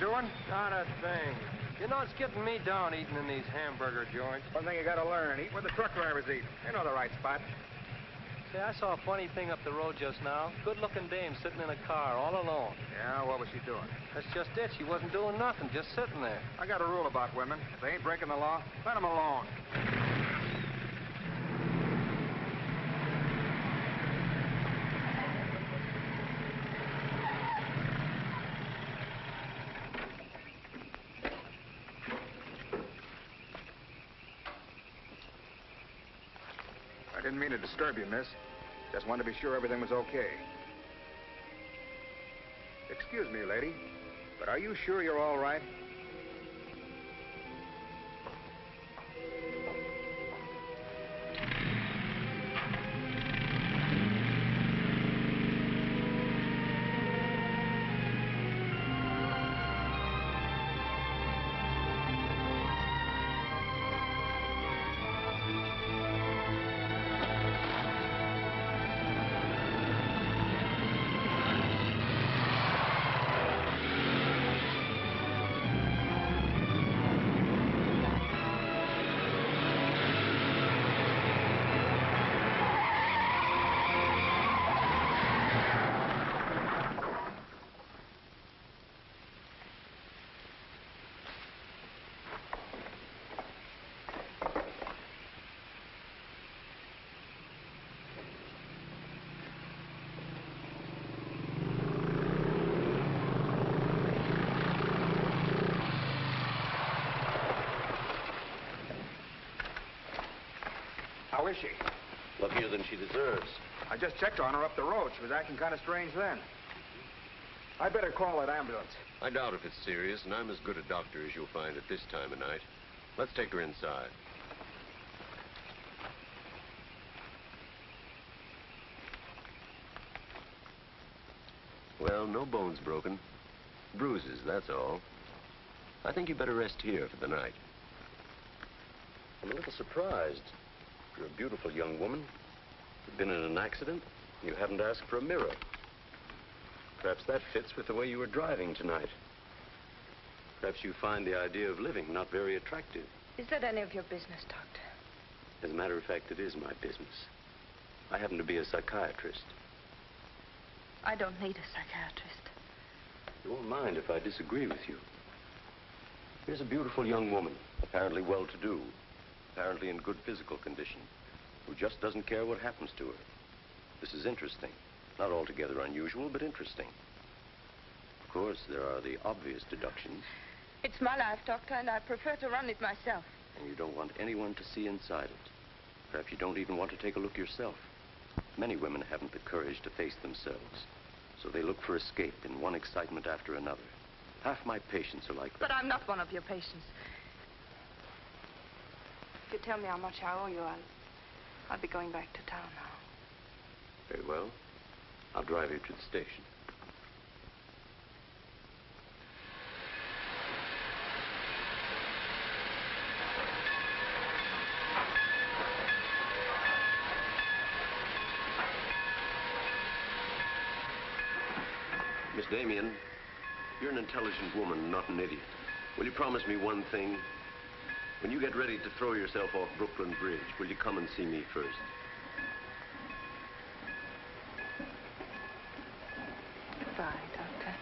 doing? Not a thing. You know, it's getting me down eating in these hamburger joints. One thing you gotta learn, eat where the truck drivers eat. They know the right spot. See, I saw a funny thing up the road just now. Good-looking dame sitting in a car all alone. Yeah, what was she doing? That's just it. She wasn't doing nothing, just sitting there. I got a rule about women. If they ain't breaking the law, let them alone. I didn't mean to disturb you, miss. Just wanted to be sure everything was okay. Excuse me, lady, but are you sure you're all right? How is she? Luckier than she deserves. I just checked on her up the road. She was acting kind of strange then. I'd better call that ambulance. I doubt if it's serious, and I'm as good a doctor as you'll find at this time of night. Let's take her inside. Well, no bones broken. Bruises, that's all. I think you better rest here for the night. I'm a little surprised. You're a beautiful young woman. You've been in an accident. You haven't asked for a mirror. Perhaps that fits with the way you were driving tonight. Perhaps you find the idea of living not very attractive. Is that any of your business, Doctor? As a matter of fact, it is my business. I happen to be a psychiatrist. I don't need a psychiatrist. You won't mind if I disagree with you. Here's a beautiful young woman, apparently well-to-do, apparently in good physical condition, who just doesn't care what happens to her. This is interesting. Not altogether unusual, but interesting. Of course, there are the obvious deductions. It's my life, Doctor, and I prefer to run it myself. And you don't want anyone to see inside it. Perhaps you don't even want to take a look yourself. Many women haven't the courage to face themselves, so they look for escape in one excitement after another. Half my patients are like that. But I'm not one of your patients. If you tell me how much I owe you, I'll be going back to town now. Very well. I'll drive you to the station. Miss Damien, you're an intelligent woman, not an idiot. Will you promise me one thing? When you get ready to throw yourself off Brooklyn Bridge, will you come and see me first? Goodbye, Doctor.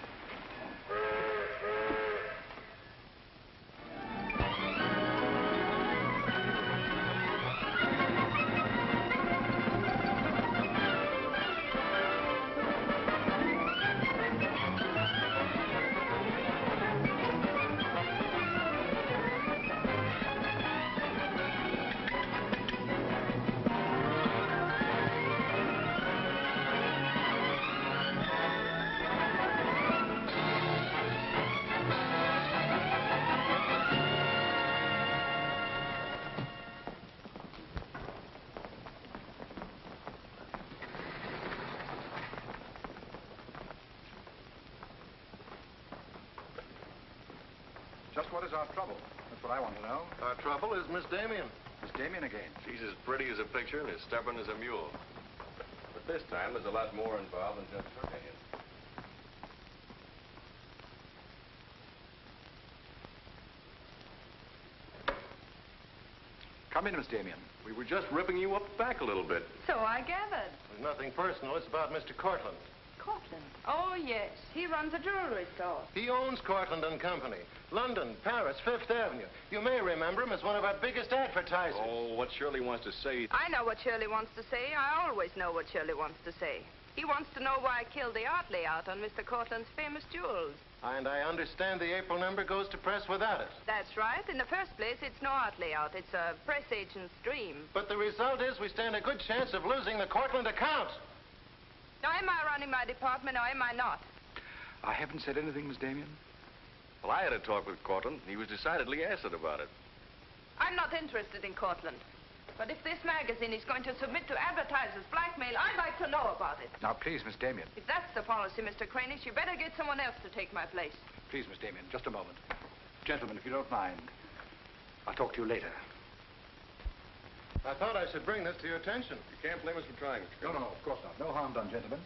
Just what is our trouble? That's what I want to know. Our trouble is Miss Damien. Miss Damien again. She's as pretty as a picture and as stubborn as a mule. But this time, there's a lot more involved than just hurting it. Come in, Miss Damien. We were just ripping you up the back a little bit. So I gathered. There's nothing personal. It's about Mr. Cortland. Cortland? Oh, yes. He runs a jewelry store. He owns Cortland and Company. London, Paris, Fifth Avenue. You may remember him as one of our biggest advertisers. Oh, what Shirley wants to say... I know what Shirley wants to say. I always know what Shirley wants to say. He wants to know why I killed the art layout on Mr. Cortland's famous jewels. And I understand the April number goes to press without it. That's right. In the first place, it's no art layout. It's a press agent's dream. But the result is we stand a good chance of losing the Cortland account. Now, am I running my department or am I not? I haven't said anything, Miss Damien. Well, I had a talk with Cortland. He was decidedly acid about it. I'm not interested in Cortland. But if this magazine is going to submit to advertisers' blackmail, I'd like to know about it. Now, please, Miss Damien. If that's the policy, Mr. Cranish, you better get someone else to take my place. Please, Miss Damien, just a moment. Gentlemen, if you don't mind, I'll talk to you later. I thought I should bring this to your attention. You can't blame us for trying, Mr. No, of course not. No harm done, gentlemen.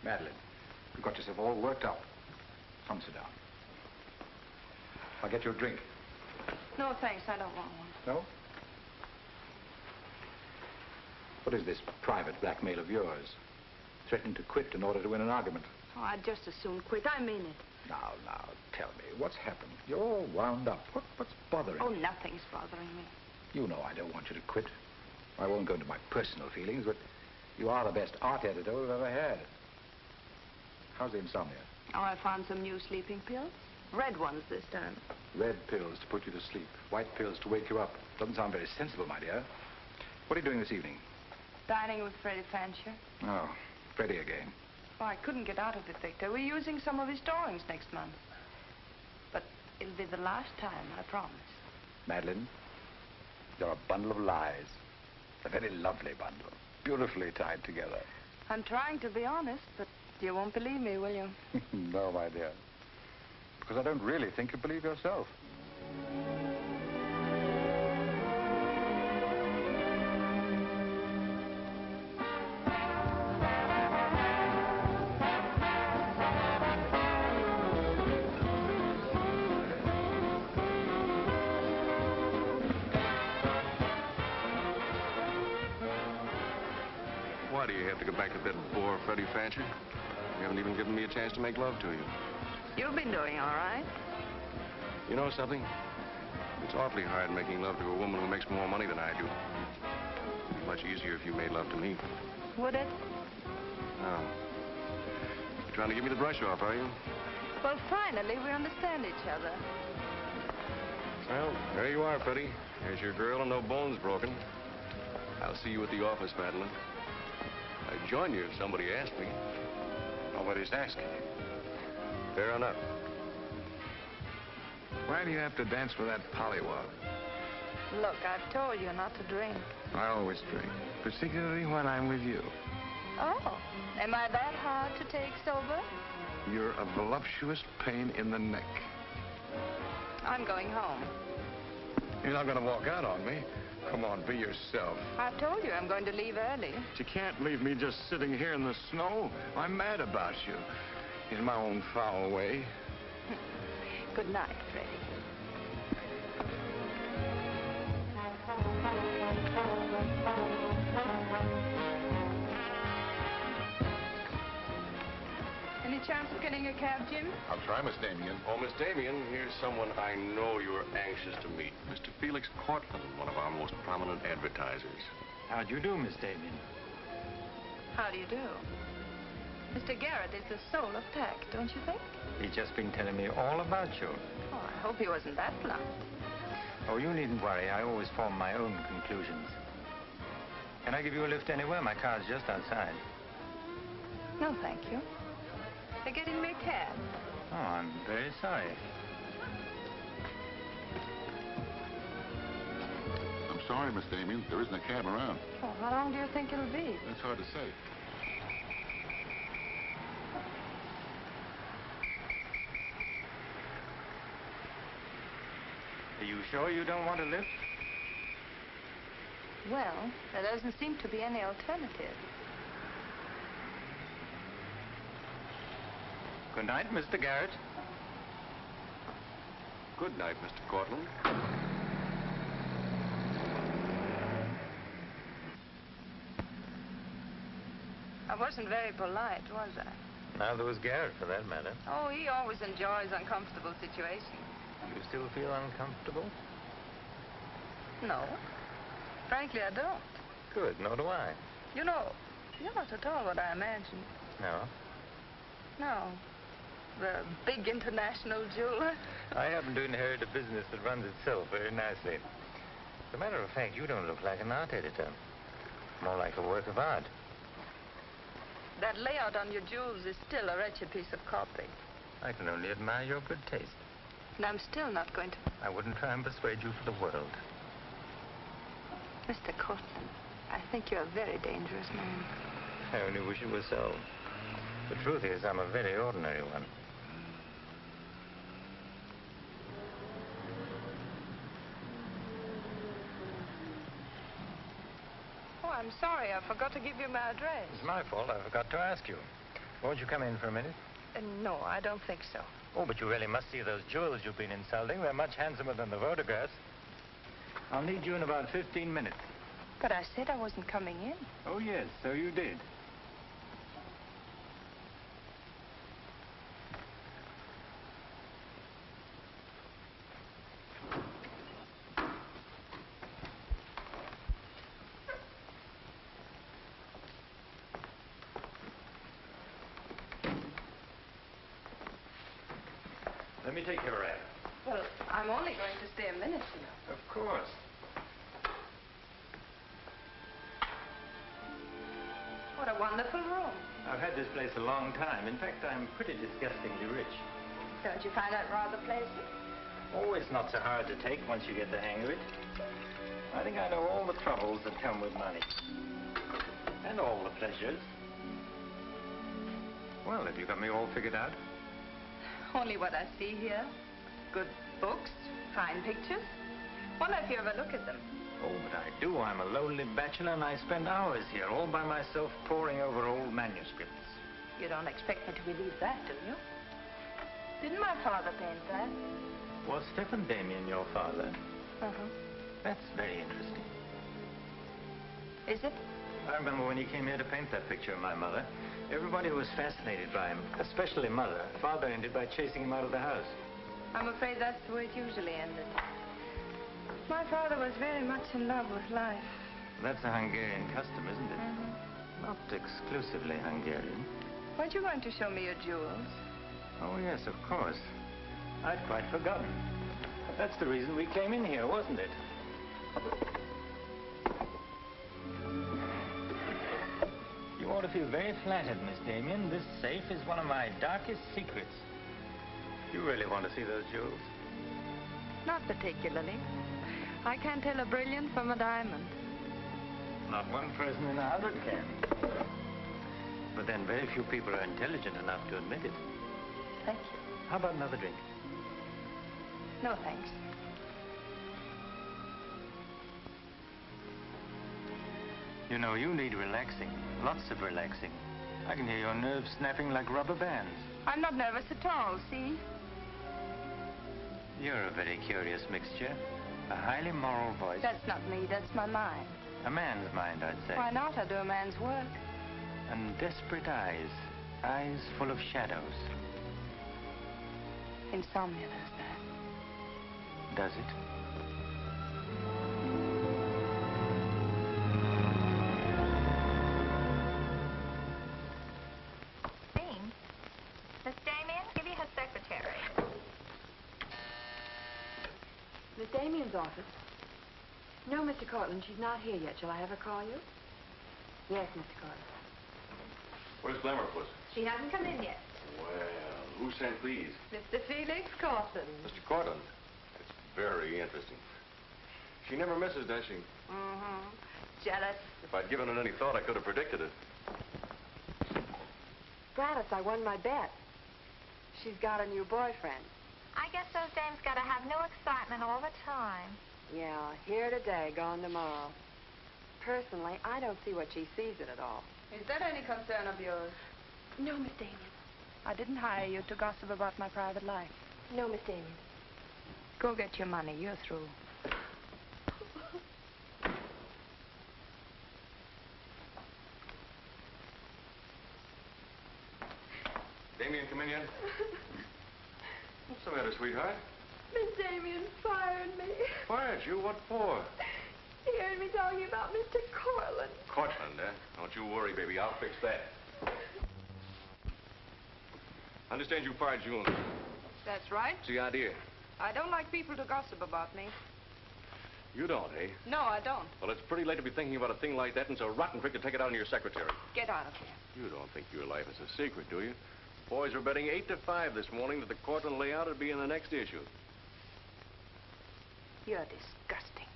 Madeline, you've got yourself all worked up. Come, sit down. I'll get you a drink. No, thanks. I don't want one. No? What is this private blackmail of yours? Threatening to quit in order to win an argument. Oh, I'd just as soon quit. I mean it. Now, tell me, what's happened? You're all wound up. What's bothering Oh, you? nothing's bothering me. You know I don't want you to quit. I won't go into my personal feelings, but you are the best art editor we've ever had. How's the insomnia? Oh, I found some new sleeping pills. Red ones this time. Red pills to put you to sleep. White pills to wake you up. Doesn't sound very sensible, my dear. What are you doing this evening? Dining with Freddie Fancher. Oh, Freddie again. Oh, I couldn't get out of it, Victor. We're using some of his drawings next month. But it'll be the last time, I promise. Madeline, you're a bundle of lies. A very lovely bundle. Beautifully tied together. I'm trying to be honest, but you won't believe me, will you? No, my dear. Because I don't really think you believe yourself. Why do you have to go back to that bore, Freddie Fancher? You haven't even given me a chance to make love to you. You've been doing all right. You know something? It's awfully hard making love to a woman who makes more money than I do. It'd be much easier if you made love to me. Would it? Oh. You're trying to give me the brush off, are you? Well, finally, we understand each other. Well, there you are, Freddie. There's your girl and no bones broken. I'll see you at the office, Madeline. I'd join you if somebody asked me. Nobody's asking. Fair enough. Why do you have to dance with that pollywog? Look, I've told you not to drink. I always drink, particularly when I'm with you. Oh, am I that hard to take sober? You're a voluptuous pain in the neck. I'm going home. You're not going to walk out on me. Come on, be yourself. I've told you I'm going to leave early. But you can't leave me just sitting here in the snow. I'm mad about you. In my own foul way. Good night, Freddie. Any chance of getting a cab, Jim? I'll try, Miss Damien. Oh, Miss Damien, here's someone I know you're anxious to meet. Mr. Felix Cortland, one of our most prominent advertisers. How do you do, Miss Damien? How do you do? Mr. Garrett is the soul of tact, don't you think? He's just been telling me all about you. Oh, I hope he wasn't that blunt. Oh, you needn't worry. I always form my own conclusions. Can I give you a lift anywhere? My car's just outside. No, thank you. They're getting me a cab. Oh, I'm very sorry. I'm sorry, Miss Damien. There isn't a cab around. Oh, how long do you think it'll be? That's hard to say. Are you sure you don't want a lift? Well, there doesn't seem to be any alternative. Good night, Mr. Garrett. Good night, Mr. Cortland. I wasn't very polite, was I? Neither was Garrett, for that matter. Oh, he always enjoys uncomfortable situations. You still feel uncomfortable? No. Frankly, I don't. Good, nor do I. You know, you're not at all what I imagined. No? No. The big international jeweler. I happen to inherit a business that runs itself very nicely. As a matter of fact, you don't look like an art editor. More like a work of art. That layout on your jewels is still a wretched piece of copy. I can only admire your good taste. And I'm still not going to... I wouldn't try and persuade you for the world. Mr. Cortland, I think you're a very dangerous man. I only wish it were so. The truth is, I'm a very ordinary one. Oh, I'm sorry. I forgot to give you my address. It's my fault. I forgot to ask you. Won't you come in for a minute? No, I don't think so. Oh, but you really must see those jewels you've been insulting. They're much handsomer than the photographs. I'll need you in about 15 minutes. But I said I wasn't coming in. Oh, yes, so you did. Let me take your wrap. Well, I'm only going to stay a minute, you know. Of course. What a wonderful room. I've had this place a long time. In fact, I'm pretty disgustingly rich. Don't you find that rather pleasant? Oh, it's not so hard to take once you get the hang of it. I think I know all the troubles that come with money. And all the pleasures. Well, have you got me all figured out? Only what I see here. Good books, fine pictures. Wonder if you ever look at them. Oh, but I do. I'm a lonely bachelor, and I spend hours here all by myself poring over old manuscripts. You don't expect me to believe that, do you? Didn't my father paint that? Was Stephen Damien your father? Uh-huh. That's very interesting. Is it? I remember when he came here to paint that picture of my mother. Everybody was fascinated by him, especially Mother. Father ended by chasing him out of the house. I'm afraid that's the way it usually ended. My father was very much in love with life. That's a Hungarian custom, isn't it? Mm-hmm. Not exclusively Hungarian. Weren't you going to show me your jewels? Oh, yes, of course. I'd quite forgotten. That's the reason we came in here, wasn't it? You ought to feel very flattered, Miss Damien. This safe is one of my darkest secrets. You really want to see those jewels? Not particularly. I can't tell a brilliant from a diamond. Not one person in 100 can. But then very few people are intelligent enough to admit it. Thank you. How about another drink? No, thanks. You know, you need relaxing. Lots of relaxing. I can hear your nerves snapping like rubber bands. I'm not nervous at all, see? You're a very curious mixture. A highly moral voice. That's not me, that's my mind. A man's mind, I'd say. Why not? I do a man's work. And desperate eyes. Eyes full of shadows. Insomnia does that. Does it? Dean, Miss Damien, give you her secretary. Miss Damien's office? No, Mr. Cortland, she's not here yet. Shall I have her call you? Yes, Mr. Cortland. Where's Glamourpuss? She hasn't come in yet. Well, who sent these? Mr. Felix Cortland. Mr. Cortland. It's very interesting. She never misses, does she? Mm-hmm. Jealous. If I'd given it any thought, I could have predicted it. Gladys, I won my bet. She's got a new boyfriend. I guess those dames gotta have no excitement all the time. Yeah, here today, gone tomorrow. Personally, I don't see what she sees in it all. Is that any concern of yours? No, Miss Damien. I didn't hire you to gossip about my private life. No, Miss Damien. Go get your money. You're through. Damien come in yet? What's the matter, sweetheart? Miss Damien fired me. Fired you? What for? He heard me talking about Mr. Cortland. Cortland, eh? Don't you worry, baby. I'll fix that. I understand you fired June. That's right. What's the idea? I don't like people to gossip about me. You don't, eh? No, I don't. Well, it's pretty late to be thinking about a thing like that, and it's a rotten trick to take it out on your secretary. Get out of here. You don't think your life is a secret, do you? Boys were betting 8 to 5 this morning that the Cortland layout would be in the next issue. You're disgusting.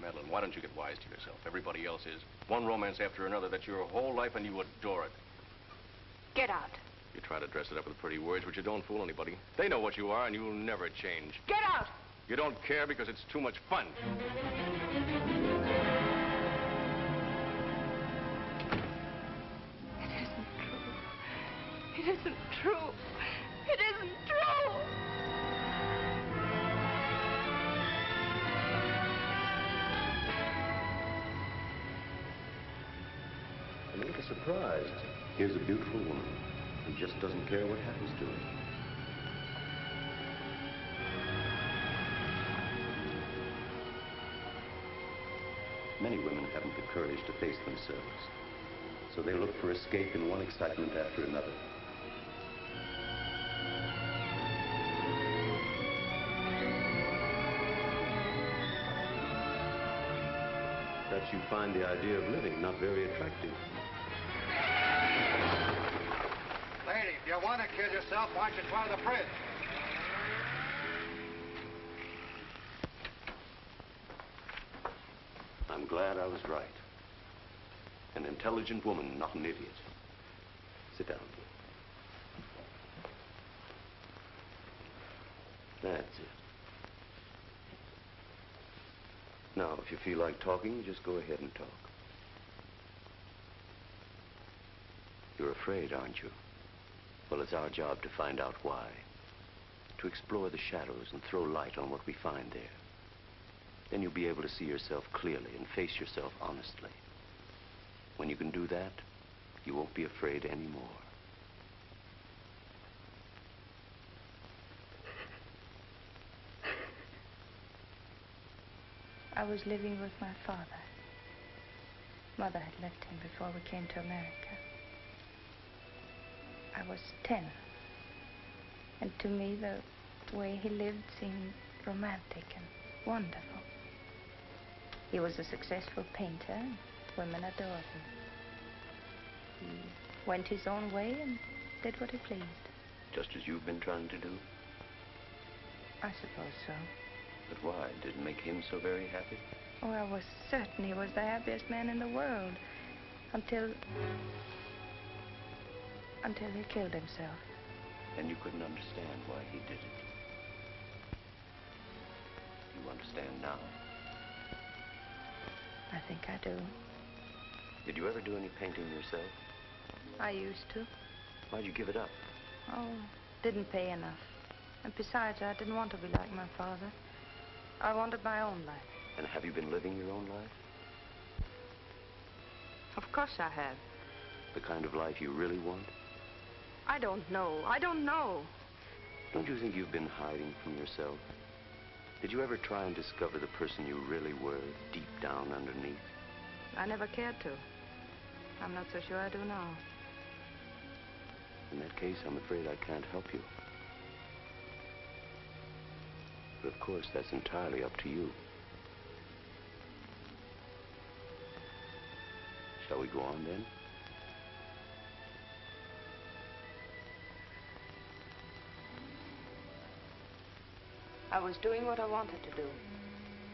Madeline, why don't you get wise to yourself? Everybody else is. One romance after another. That's your whole life, and you adore it. Get out. You try to dress it up with pretty words, but you don't fool anybody. They know what you are, and you'll never change. Get out! You don't care because it's too much fun. It isn't true. It isn't true. I'm a little surprised. Here's a beautiful woman who just doesn't care what happens to her. Many women haven't the courage to face themselves, so they look for escape in one excitement after another. Perhaps you find the idea of living not very attractive. Lady, if you want to kill yourself, why don't you try the fridge? I'm glad I was right. An intelligent woman, not an idiot. Sit down. That's it. Now, if you feel like talking, just go ahead and talk. You're afraid, aren't you? Well, it's our job to find out why. To explore the shadows and throw light on what we find there. Then you'll be able to see yourself clearly and face yourself honestly. When you can do that, you won't be afraid anymore. I was living with my father. Mother had left him before we came to America. I was 10. And to me, the way he lived seemed romantic and wonderful. He was a successful painter, and women adored him. He went his own way and did what he pleased. Just as you've been trying to do? I suppose so. But why? Did it make him so very happy? Oh, I was certain he was the happiest man in the world. Until he killed himself. And you couldn't understand why he did it. You understand now? I think I do. Did you ever do any painting yourself? I used to. Why'd you give it up? Oh, didn't pay enough. And besides, I didn't want to be like my father. I wanted my own life. And have you been living your own life? Of course I have. The kind of life you really want? I don't know. I don't know. Don't you think you've been hiding from yourself? Did you ever try and discover the person you really were, deep down underneath? I never cared to. I'm not so sure I do now. In that case, I'm afraid I can't help you. But of course, that's entirely up to you. Shall we go on then? I was doing what I wanted to do.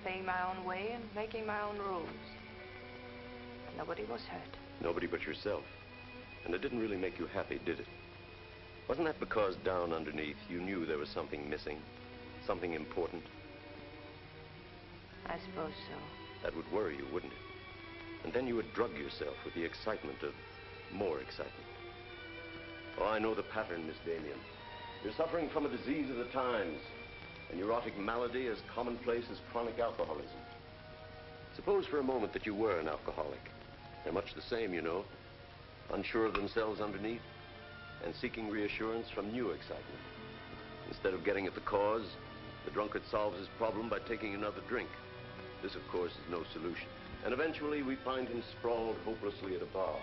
Paying my own way and making my own rules. Nobody was hurt. Nobody but yourself. And it didn't really make you happy, did it? Wasn't that because down underneath you knew there was something missing? Something important? I suppose so. That would worry you, wouldn't it? And then you would drug yourself with the excitement of more excitement. Oh, I know the pattern, Miss Damien. You're suffering from a disease of the times. A neurotic malady as commonplace as chronic alcoholism. Suppose for a moment that you were an alcoholic. They're much the same, you know. Unsure of themselves underneath. and seeking reassurance from new excitement. Instead of getting at the cause, the drunkard solves his problem by taking another drink. This, of course, is no solution. And eventually we find him sprawled hopelessly at a bar,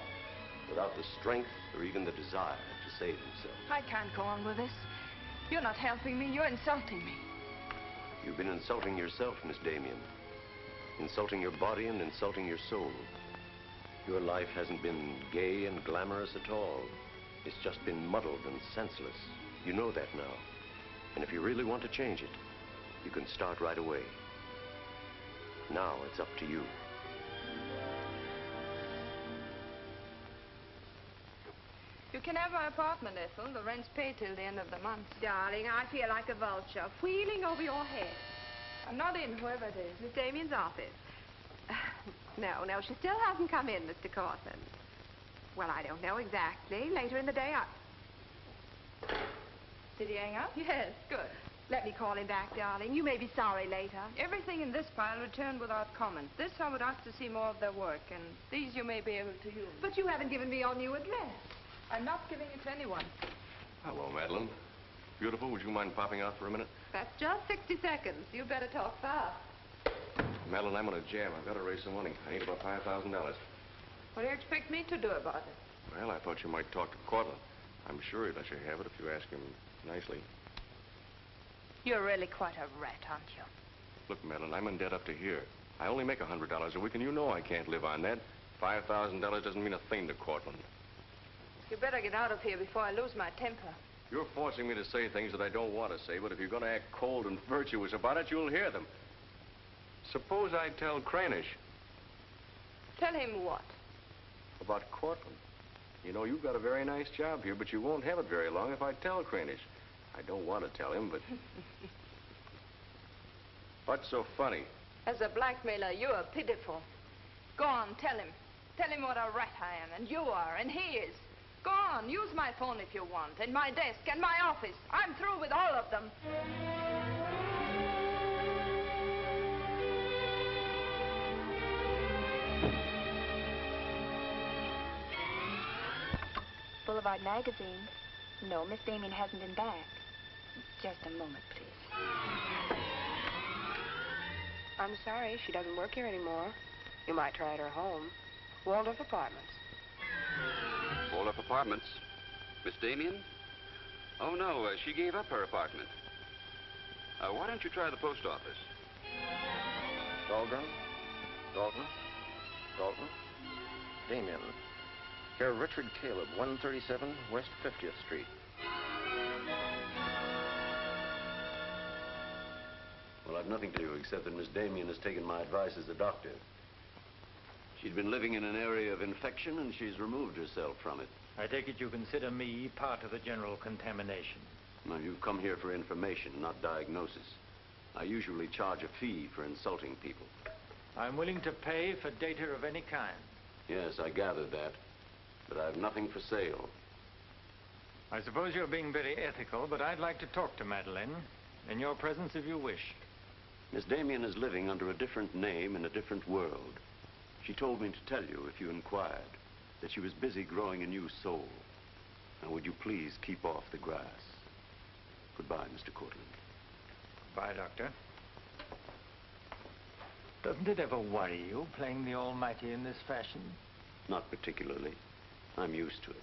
without the strength or even the desire to save himself. I can't go on with this. You're not helping me. You're insulting me. You've been insulting yourself, Miss Damien. Insulting your body and insulting your soul. Your life hasn't been gay and glamorous at all. It's just been muddled and senseless. You know that now. And if you really want to change it, you can start right away. Now it's up to you. You can have my apartment, Ethel. The rent's paid till the end of the month. Darling, I feel like a vulture wheeling over your head. I'm not in, whoever it is. Miss Damien's office. No, she still hasn't come in, Mr. Cortland. Well, I don't know exactly. Later in the day, Did he hang up? Yes, good. Let me call him back, darling. You may be sorry later. Everything in this pile returned without comment. This I would ask to see more of their work, and these you may be able to use. But you haven't given me your new address. I'm not giving it to anyone. Hello, Madeline. Beautiful, would you mind popping out for a minute? That's just 60 seconds. You better talk fast. Madeline, I'm on a jam. I've got to raise some money. I need about $5,000. What do you expect me to do about it? Well, I thought you might talk to Cortland. I'm sure he'd let you have it if you ask him nicely. You're really quite a rat, aren't you? Look, Madeline, I'm in debt up to here. I only make $100 a week, and you know I can't live on that. $5,000 doesn't mean a thing to Cortland. You better get out of here before I lose my temper. You're forcing me to say things that I don't want to say, but if you're going to act cold and virtuous about it, you'll hear them. Suppose I tell Cranish. Tell him what? About Cortland. You know, you've got a very nice job here, but you won't have it very long if I tell Cranish. I don't want to tell him, but... What's so funny? As a blackmailer, you are pitiful. Go on, tell him. Tell him what a rat I am, and you are, and he is. Go on, use my phone if you want, and my desk, and my office. I'm through with all of them. Boulevard magazine. No, Miss Damien hasn't been back. Just a moment, please. I'm sorry, she doesn't work here anymore. You might try at her home. Waldorf Apartments. Waldorf Apartments? Miss Damien? Oh, no, she gave up her apartment. Why don't you try the post office? Dahlgren? Dalton? Dalton? Damien. Here, Richard Caleb, 137 West 50th Street. Well, I've nothing to do except that Miss Damien has taken my advice as a doctor. She'd been living in an area of infection, and she's removed herself from it. I take it you consider me part of the general contamination. Now, you've come here for information, not diagnosis. I usually charge a fee for insulting people. I'm willing to pay for data of any kind. Yes, I gathered that. But I have nothing for sale. I suppose you're being very ethical, but I'd like to talk to Madeline. In your presence, if you wish. Miss Damien is living under a different name in a different world. She told me to tell you, if you inquired, that she was busy growing a new soul. Now, would you please keep off the grass? Goodbye, Mr. Cortland. Goodbye, Doctor. Doesn't it ever worry you, playing the almighty in this fashion? Not particularly. I'm used to it.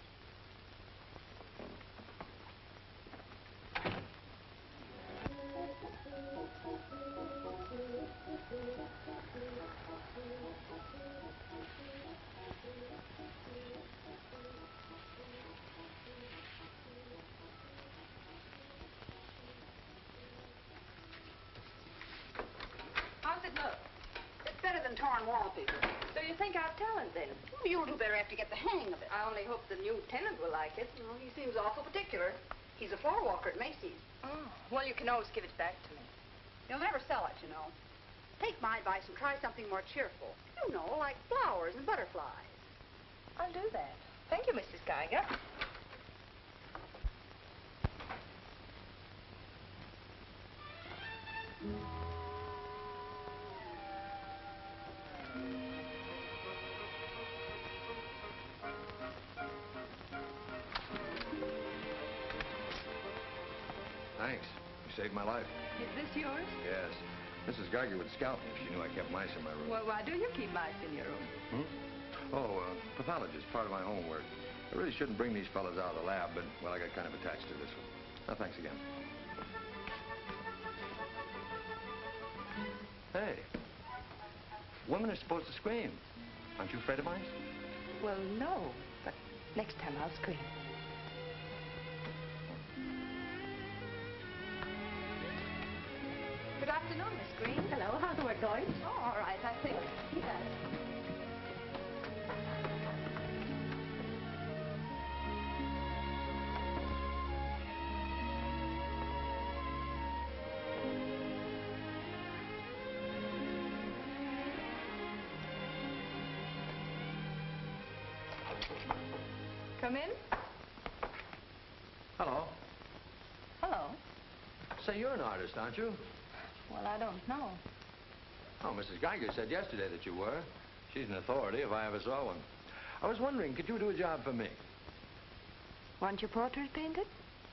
How's it look? It's better than torn wallpaper. So you think I've talent, then? You'll do better after you get the hang of it. I only hope the new tenant will like it. Well, he seems awful particular. He's a floor walker at Macy's. Oh, well, you can always give it back to me. He'll never sell it, you know. Take my advice and try something more cheerful. You know, like flowers and butterflies. I'll do that. Thank you, Mrs. Geiger. thanks. You saved my life. Is this yours? Yes. Mrs. Geiger would scalp me if she knew I kept mice in my room. Well, why do you keep mice in your room? Pathologist, part of my homework. I really shouldn't bring these fellas out of the lab, but, well, I got kind of attached to this one. No, thanks again. Hey, women are supposed to scream. Aren't you afraid of mice? Well, no, but next time I'll scream. Good afternoon, Miss Green. Hello, how's the work going? Oh, all right, I think. Yes. Come in. Hello. Hello. Say, you're an artist, aren't you? Well, I don't know. Oh, Mrs. Geiger said yesterday that you were. She's an authority if I ever saw one. I was wondering, could you do a job for me? Want your portrait painted?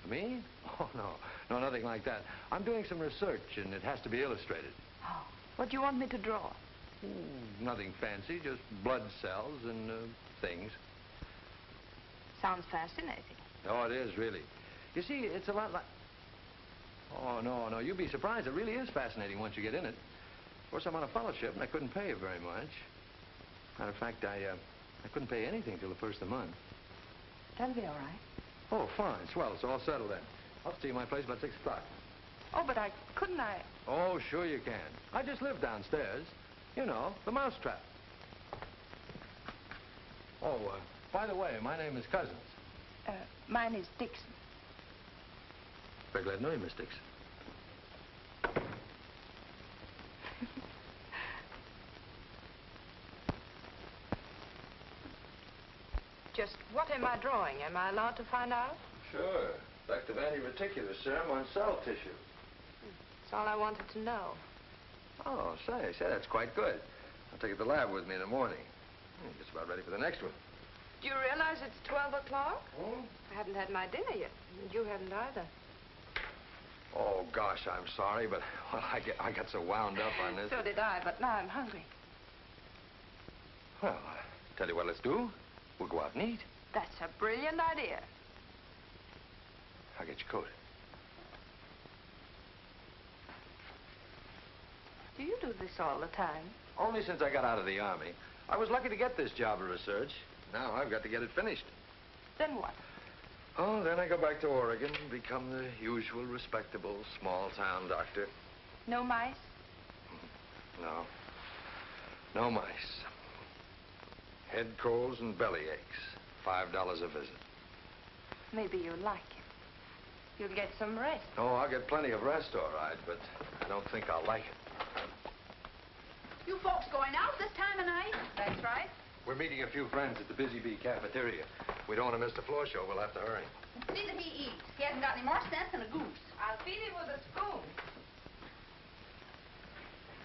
Me? Oh, no. No, nothing like that. I'm doing some research, and it has to be illustrated. Oh, what do you want me to draw? Nothing fancy, just blood cells and things. Sounds fascinating. Oh, it is, really. You see, it's a lot like... Oh, no, you'd be surprised. It really is fascinating once you get in it. Of course, I'm on a fellowship, and I couldn't pay you very much. Matter of fact, I couldn't pay anything till the first of the month. That'll be all right. Oh, fine. Swell. It's all settled then. I'll see you at my place about 6 o'clock. Oh, but couldn't I? Oh, sure you can. I just live downstairs. You know, the mousetrap. Oh, by the way, my name is Cousins. Mine is Dixon. Very glad to know you, Miss Dixon. Just what am I drawing? Am I allowed to find out? Sure. Effect of anti-reticular serum on cell tissue. That's all I wanted to know. Oh, say, that's quite good. I'll take it to the lab with me in the morning. Just about ready for the next one. Do you realize it's 12 o'clock? Hmm? I haven't had my dinner yet. And you haven't either. Oh, gosh, I'm sorry, but well, I got so wound up on this. So did I, but now I'm hungry. Well, tell you what let's do. We'll go out and eat. That's a brilliant idea. I'll get your coat. Do you do this all the time? Only since I got out of the Army. I was lucky to get this job of research. Now I've got to get it finished. Then what? Oh, then I go back to Oregon and become the usual respectable small-town doctor. No mice? No. No mice. Head colds and belly aches. $5 a visit. Maybe you'll like it. You'll get some rest. Oh, I'll get plenty of rest, all right, but I don't think I'll like it. You folks going out this time of night? That's right. We're meeting a few friends at the Busy Bee cafeteria. We don't want to miss the floor show. We'll have to hurry. See that he eats. He hasn't got any more sense than a goose. I'll feed him with a spoon.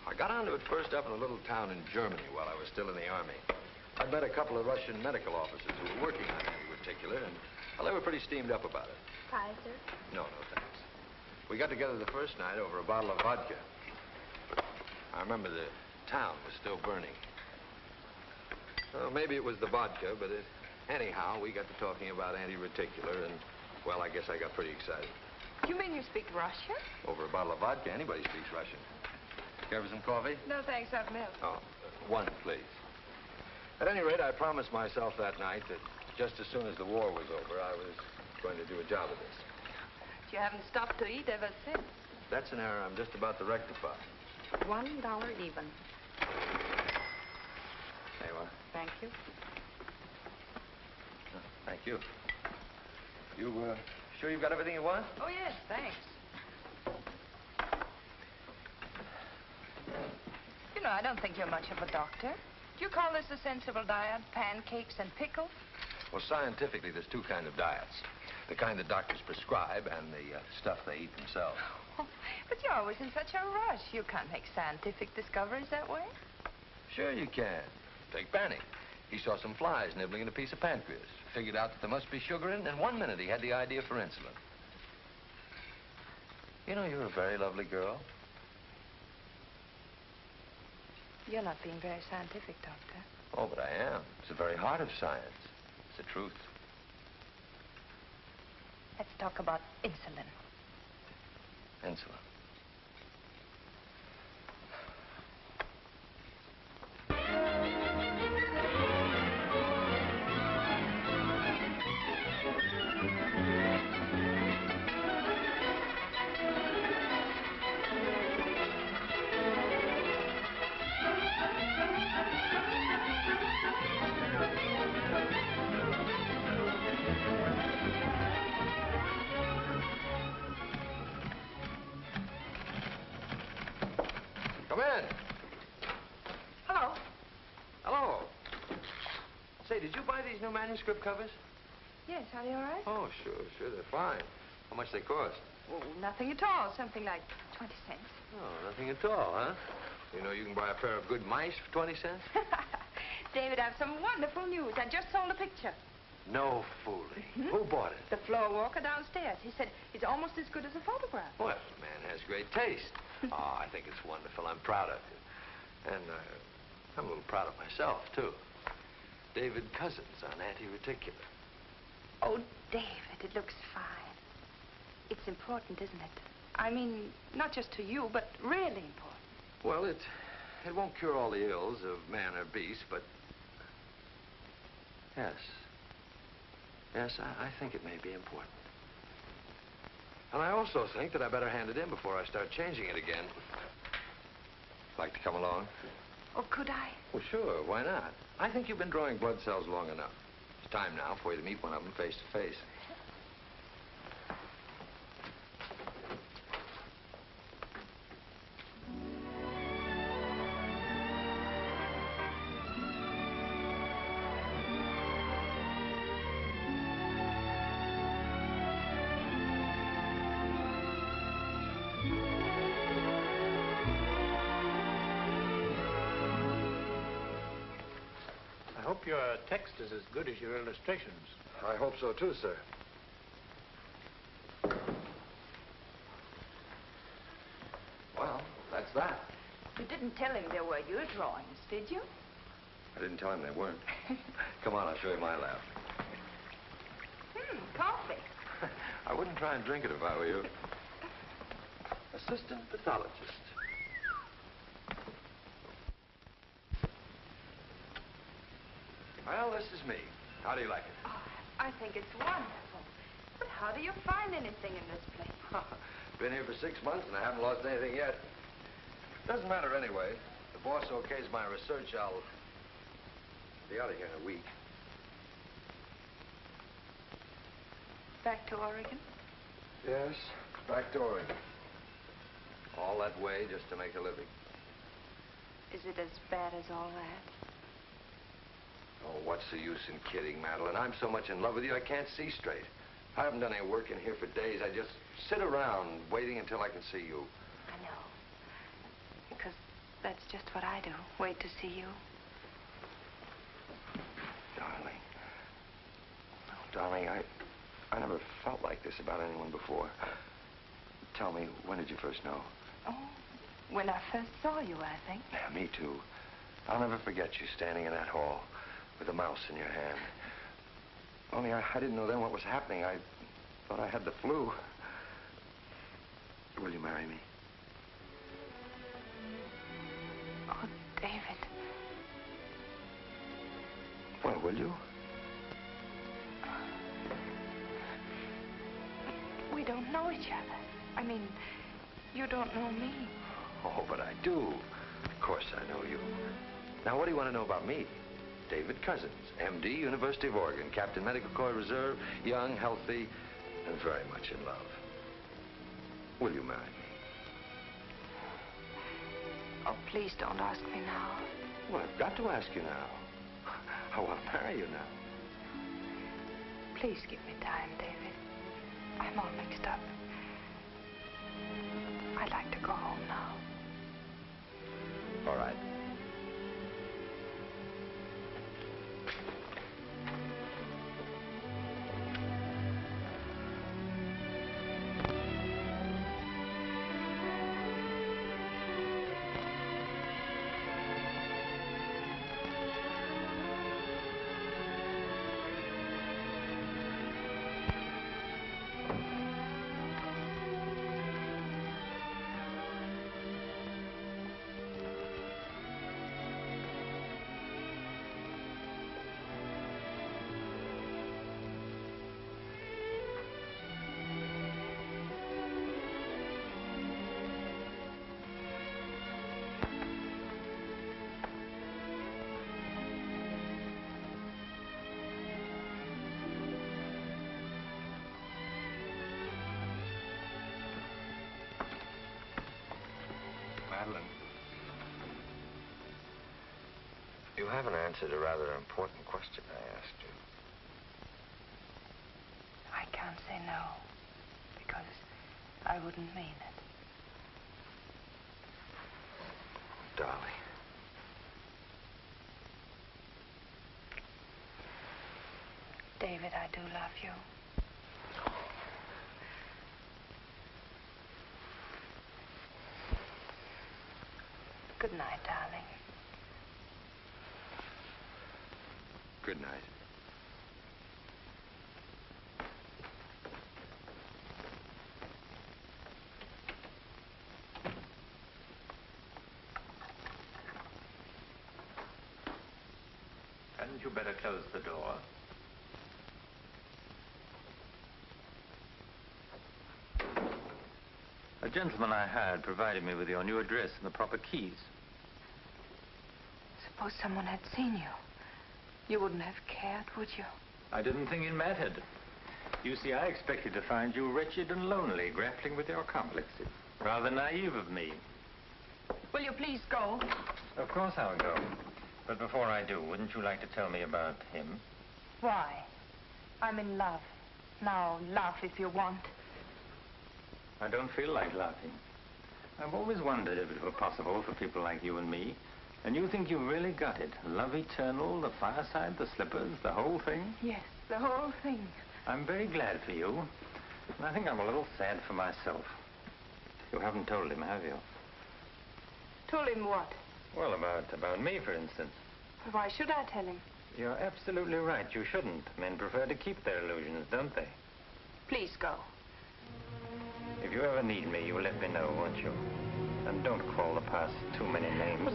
I got onto it first up in a little town in Germany while I was still in the Army. I met a couple of Russian medical officers who were working on anti-reticular, and, well, they were pretty steamed up about it. Pie, sir? No, thanks. We got together the first night over a bottle of vodka. I remember the town was still burning. Well, maybe it was the vodka, but anyhow, we got to talking about anti-reticular, and, well, I guess I got pretty excited. You mean you speak Russian? Over a bottle of vodka, anybody speaks Russian. Care for some coffee? No, thanks. I've milk. Oh, one, please. At any rate, I promised myself that night that just as soon as the war was over, I was going to do a job of this. You haven't stopped to eat ever since. That's an error I'm just about to rectify. $1 even. There you are. Thank you. Thank you. You, sure you've got everything you want? Oh, yes, thanks. You know, I don't think you're much of a doctor. Do you call this a sensible diet? Pancakes and pickles? Well, scientifically, there's two kinds of diets. The kind that doctors prescribe and the stuff they eat themselves. Oh, but you're always in such a rush. You can't make scientific discoveries that way. Sure you can. Take Banning. He saw some flies nibbling at a piece of pancreas. Figured out that there must be sugar in it, and in 1 minute he had the idea for insulin. You know, you're a very lovely girl. You're not being very scientific, Doctor. Oh, but I am. It's the very heart of science. It's the truth. Let's talk about insulin. Insulin. Come in. Hello. Hello. Say, did you buy these new manuscript covers? Yes, are they all right? Oh, sure, they're fine. How much they cost? Oh, nothing at all. Something like 20 cents. Oh, nothing at all, huh? You know you can buy a pair of good mice for 20 cents? David, I have some wonderful news. I just sold a picture. No fooling. Who bought it? The floor walker downstairs. He said it's almost as good as a photograph. Well, the man has great taste. Oh, I think it's wonderful. I'm proud of you. And I'm a little proud of myself, too. David Cousins on anti-reticular. Oh, David, it looks fine. It's important, isn't it? I mean, not just to you, but really important. Well, it won't cure all the ills of man or beast, but yes. Yes, I think it may be important. And I also think that I better hand it in before I start changing it again. Like to come along? Oh, could I? Well, sure. Why not? I think you've been drawing blood cells long enough. It's time now for you to meet one of them face to face. I hope your text is as good as your illustrations. I hope so, too, sir. Well, that's that. You didn't tell him there were your drawings, did you? I didn't tell him they weren't. Come on, I'll show you my lab. Coffee. I wouldn't try and drink it if I were you. Assistant pathologist. Well, this is me. How do you like it? Oh, I think it's wonderful. But how do you find anything in this place? Been here for 6 months and I haven't lost anything yet. Doesn't matter anyway. The boss okays my research, I'll be out of here in a week. Back to Oregon? Yes, back to Oregon. All that way just to make a living. Is it as bad as all that? Oh, what's the use in kidding, Madeline? I'm so much in love with you, I can't see straight. I haven't done any work in here for days. I just sit around waiting until I can see you. I know. Because that's just what I do. Wait to see you. Darling. Oh, darling, I never felt like this about anyone before. Tell me, when did you first know? Oh, when I first saw you, I think. Yeah, me too. I'll never forget you standing in that hall with a mouse in your hand. Only I didn't know then what was happening. I thought I had the flu. Will you marry me? Oh, David. Well, will you? We don't know each other. I mean, you don't know me. Oh, but I do. Of course I know you. Now, what do you want to know about me? David Cousins, M.D., University of Oregon, Captain Medical Corps Reserve, young, healthy, and very much in love. Will you marry me? Oh, please don't ask me now. Well, I've got to ask you now. I want to marry you now. Please give me time, David. I'm all mixed up. I'd like to go home now. All right. You haven't answered a rather important question I asked you. I can't say no, because I wouldn't mean it. Darling. David, I do love you. Good night, darling. Good night. Hadn't you better close the door? A gentleman I hired provided me with your new address and the proper keys. Suppose someone had seen you. You wouldn't have cared, would you? I didn't think it mattered. You see, I expected to find you wretched and lonely, grappling with your complexes. Rather naive of me. Will you please go? Of course I'll go. But before I do, wouldn't you like to tell me about him? Why? I'm in love. Now, laugh if you want. I don't feel like laughing. I've always wondered if it were possible for people like you and me. And you think you've really got it? Love eternal, the fireside, the slippers, the whole thing? Yes, the whole thing. I'm very glad for you. And I think I'm a little sad for myself. You haven't told him, have you? Told him what? Well, about me, for instance. Why should I tell him? You're absolutely right. You shouldn't. Men prefer to keep their illusions, don't they? Please go. If you ever need me, you let me know, won't you? And don't call the past too many names.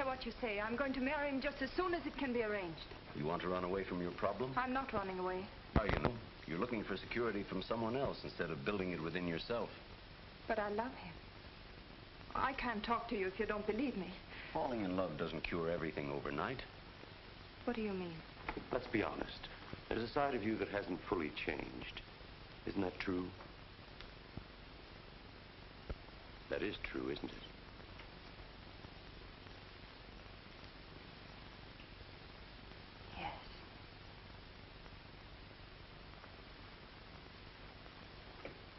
What you say. I'm going to marry him just as soon as it can be arranged. You want to run away from your problem? I'm not running away. Are you? You're looking for security from someone else instead of building it within yourself. But I love him. I can't talk to you if you don't believe me. Falling in love doesn't cure everything overnight. What do you mean? Let's be honest. There's a side of you that hasn't fully changed. Isn't that true? That is true, isn't it?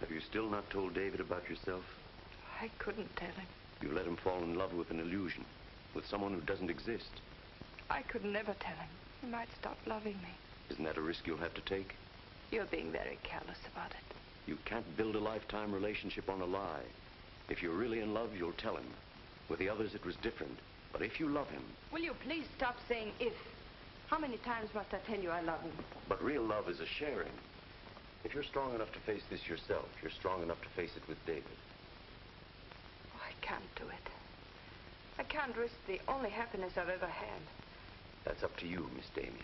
Have you still not told David about yourself? I couldn't tell him. You let him fall in love with an illusion, with someone who doesn't exist. I could never tell him. He might stop loving me. Isn't that a risk you'll have to take? You're being very careless about it. You can't build a lifetime relationship on a lie. If you're really in love, you'll tell him. With the others, it was different. But if you love him... Will you please stop saying if? How many times must I tell you I love him? But real love is a sharing. If you're strong enough to face this yourself, you're strong enough to face it with David. Oh, I can't do it. I can't risk the only happiness I've ever had. That's up to you, Miss Damien.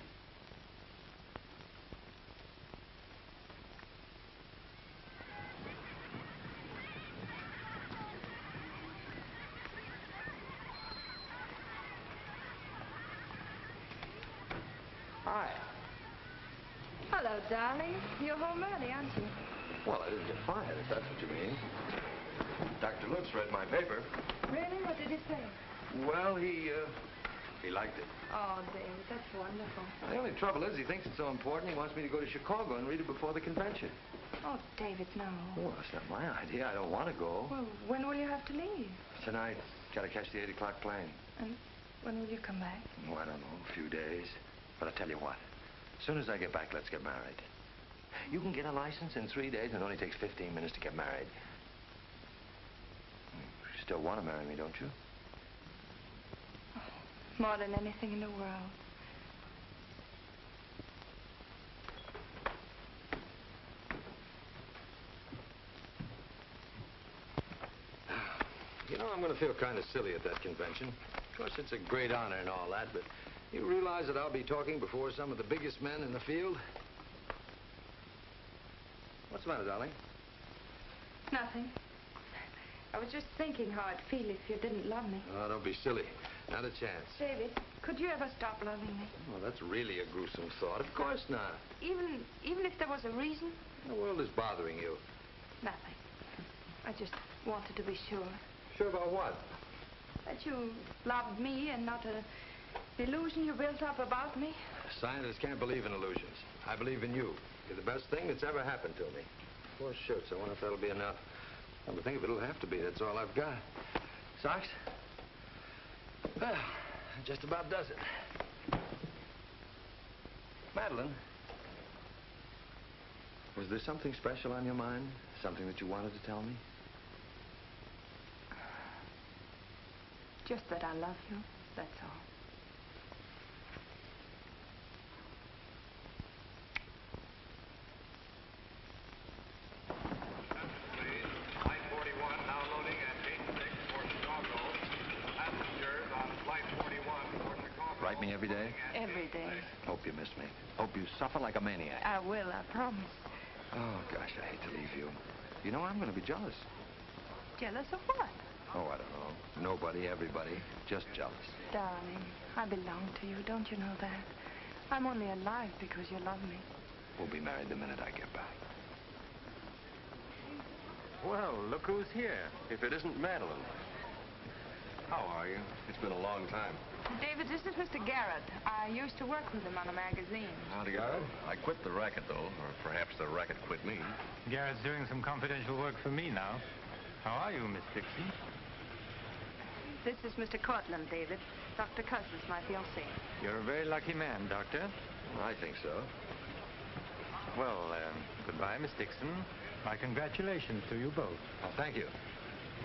Hi. Hello, darling. You're home early, aren't you? Well, I didn't get fired, if that's what you mean. Dr. Lutz read my paper. Really? What did he say? Well, he liked it. Oh, David, that's wonderful. The only trouble is he thinks it's so important he wants me to go to Chicago and read it before the convention. Oh, David, no. Well, that's not my idea. I don't want to go. Well, when will you have to leave? Tonight. Got to catch the 8 o'clock plane. And when will you come back? Oh, I don't know. A few days. But I'll tell you what. As soon as I get back, let's get married. You can get a license in 3 days, and it only takes 15 minutes to get married. You still want to marry me, don't you? Oh, more than anything in the world. You know, I'm going to feel kind of silly at that convention. Of course, it's a great honor and all that, but you realize that I'll be talking before some of the biggest men in the field? What's the matter, darling? Nothing. I was just thinking how I'd feel if you didn't love me. Oh, don't be silly. Not a chance. David, could you ever stop loving me? Oh, that's really a gruesome thought. Of course not. Even if there was a reason? The world is bothering you. Nothing. I just wanted to be sure. Sure about what? That you loved me and not an illusion you built up about me. Scientists can't believe in illusions. I believe in you. You're the best thing that's ever happened to me. 4 shirts. I wonder if that'll be enough. Come to think of it, it'll have to be. That's all I've got. Socks? Well, that just about does it. Madeline, was there something special on your mind? Something that you wanted to tell me? Just that I love you, that's all. Write me every day? Every day. Hope you miss me. Hope you suffer like a maniac. I will, I promise. Oh, gosh, I hate to leave you. You know, I'm going to be jealous. Jealous of what? Oh, I don't know. Nobody, everybody. Just jealous. Darling, I belong to you. Don't you know that? I'm only alive because you love me. We'll be married the minute I get back. Well, look who's here. If it isn't Madeline. How are you? It's been a long time. David, this is Mr. Garrett. I used to work with him on a magazine. Howdy, Garrett. I quit the racket, though. Or perhaps the racket quit me. Garrett's doing some confidential work for me now. How are you, Miss Dixon? This is Mr. Cortland, David. Dr. Cousins, my fiancé. You're a very lucky man, Doctor. I think so. Well, goodbye, Miss Dixon. My congratulations to you both. Oh, thank you.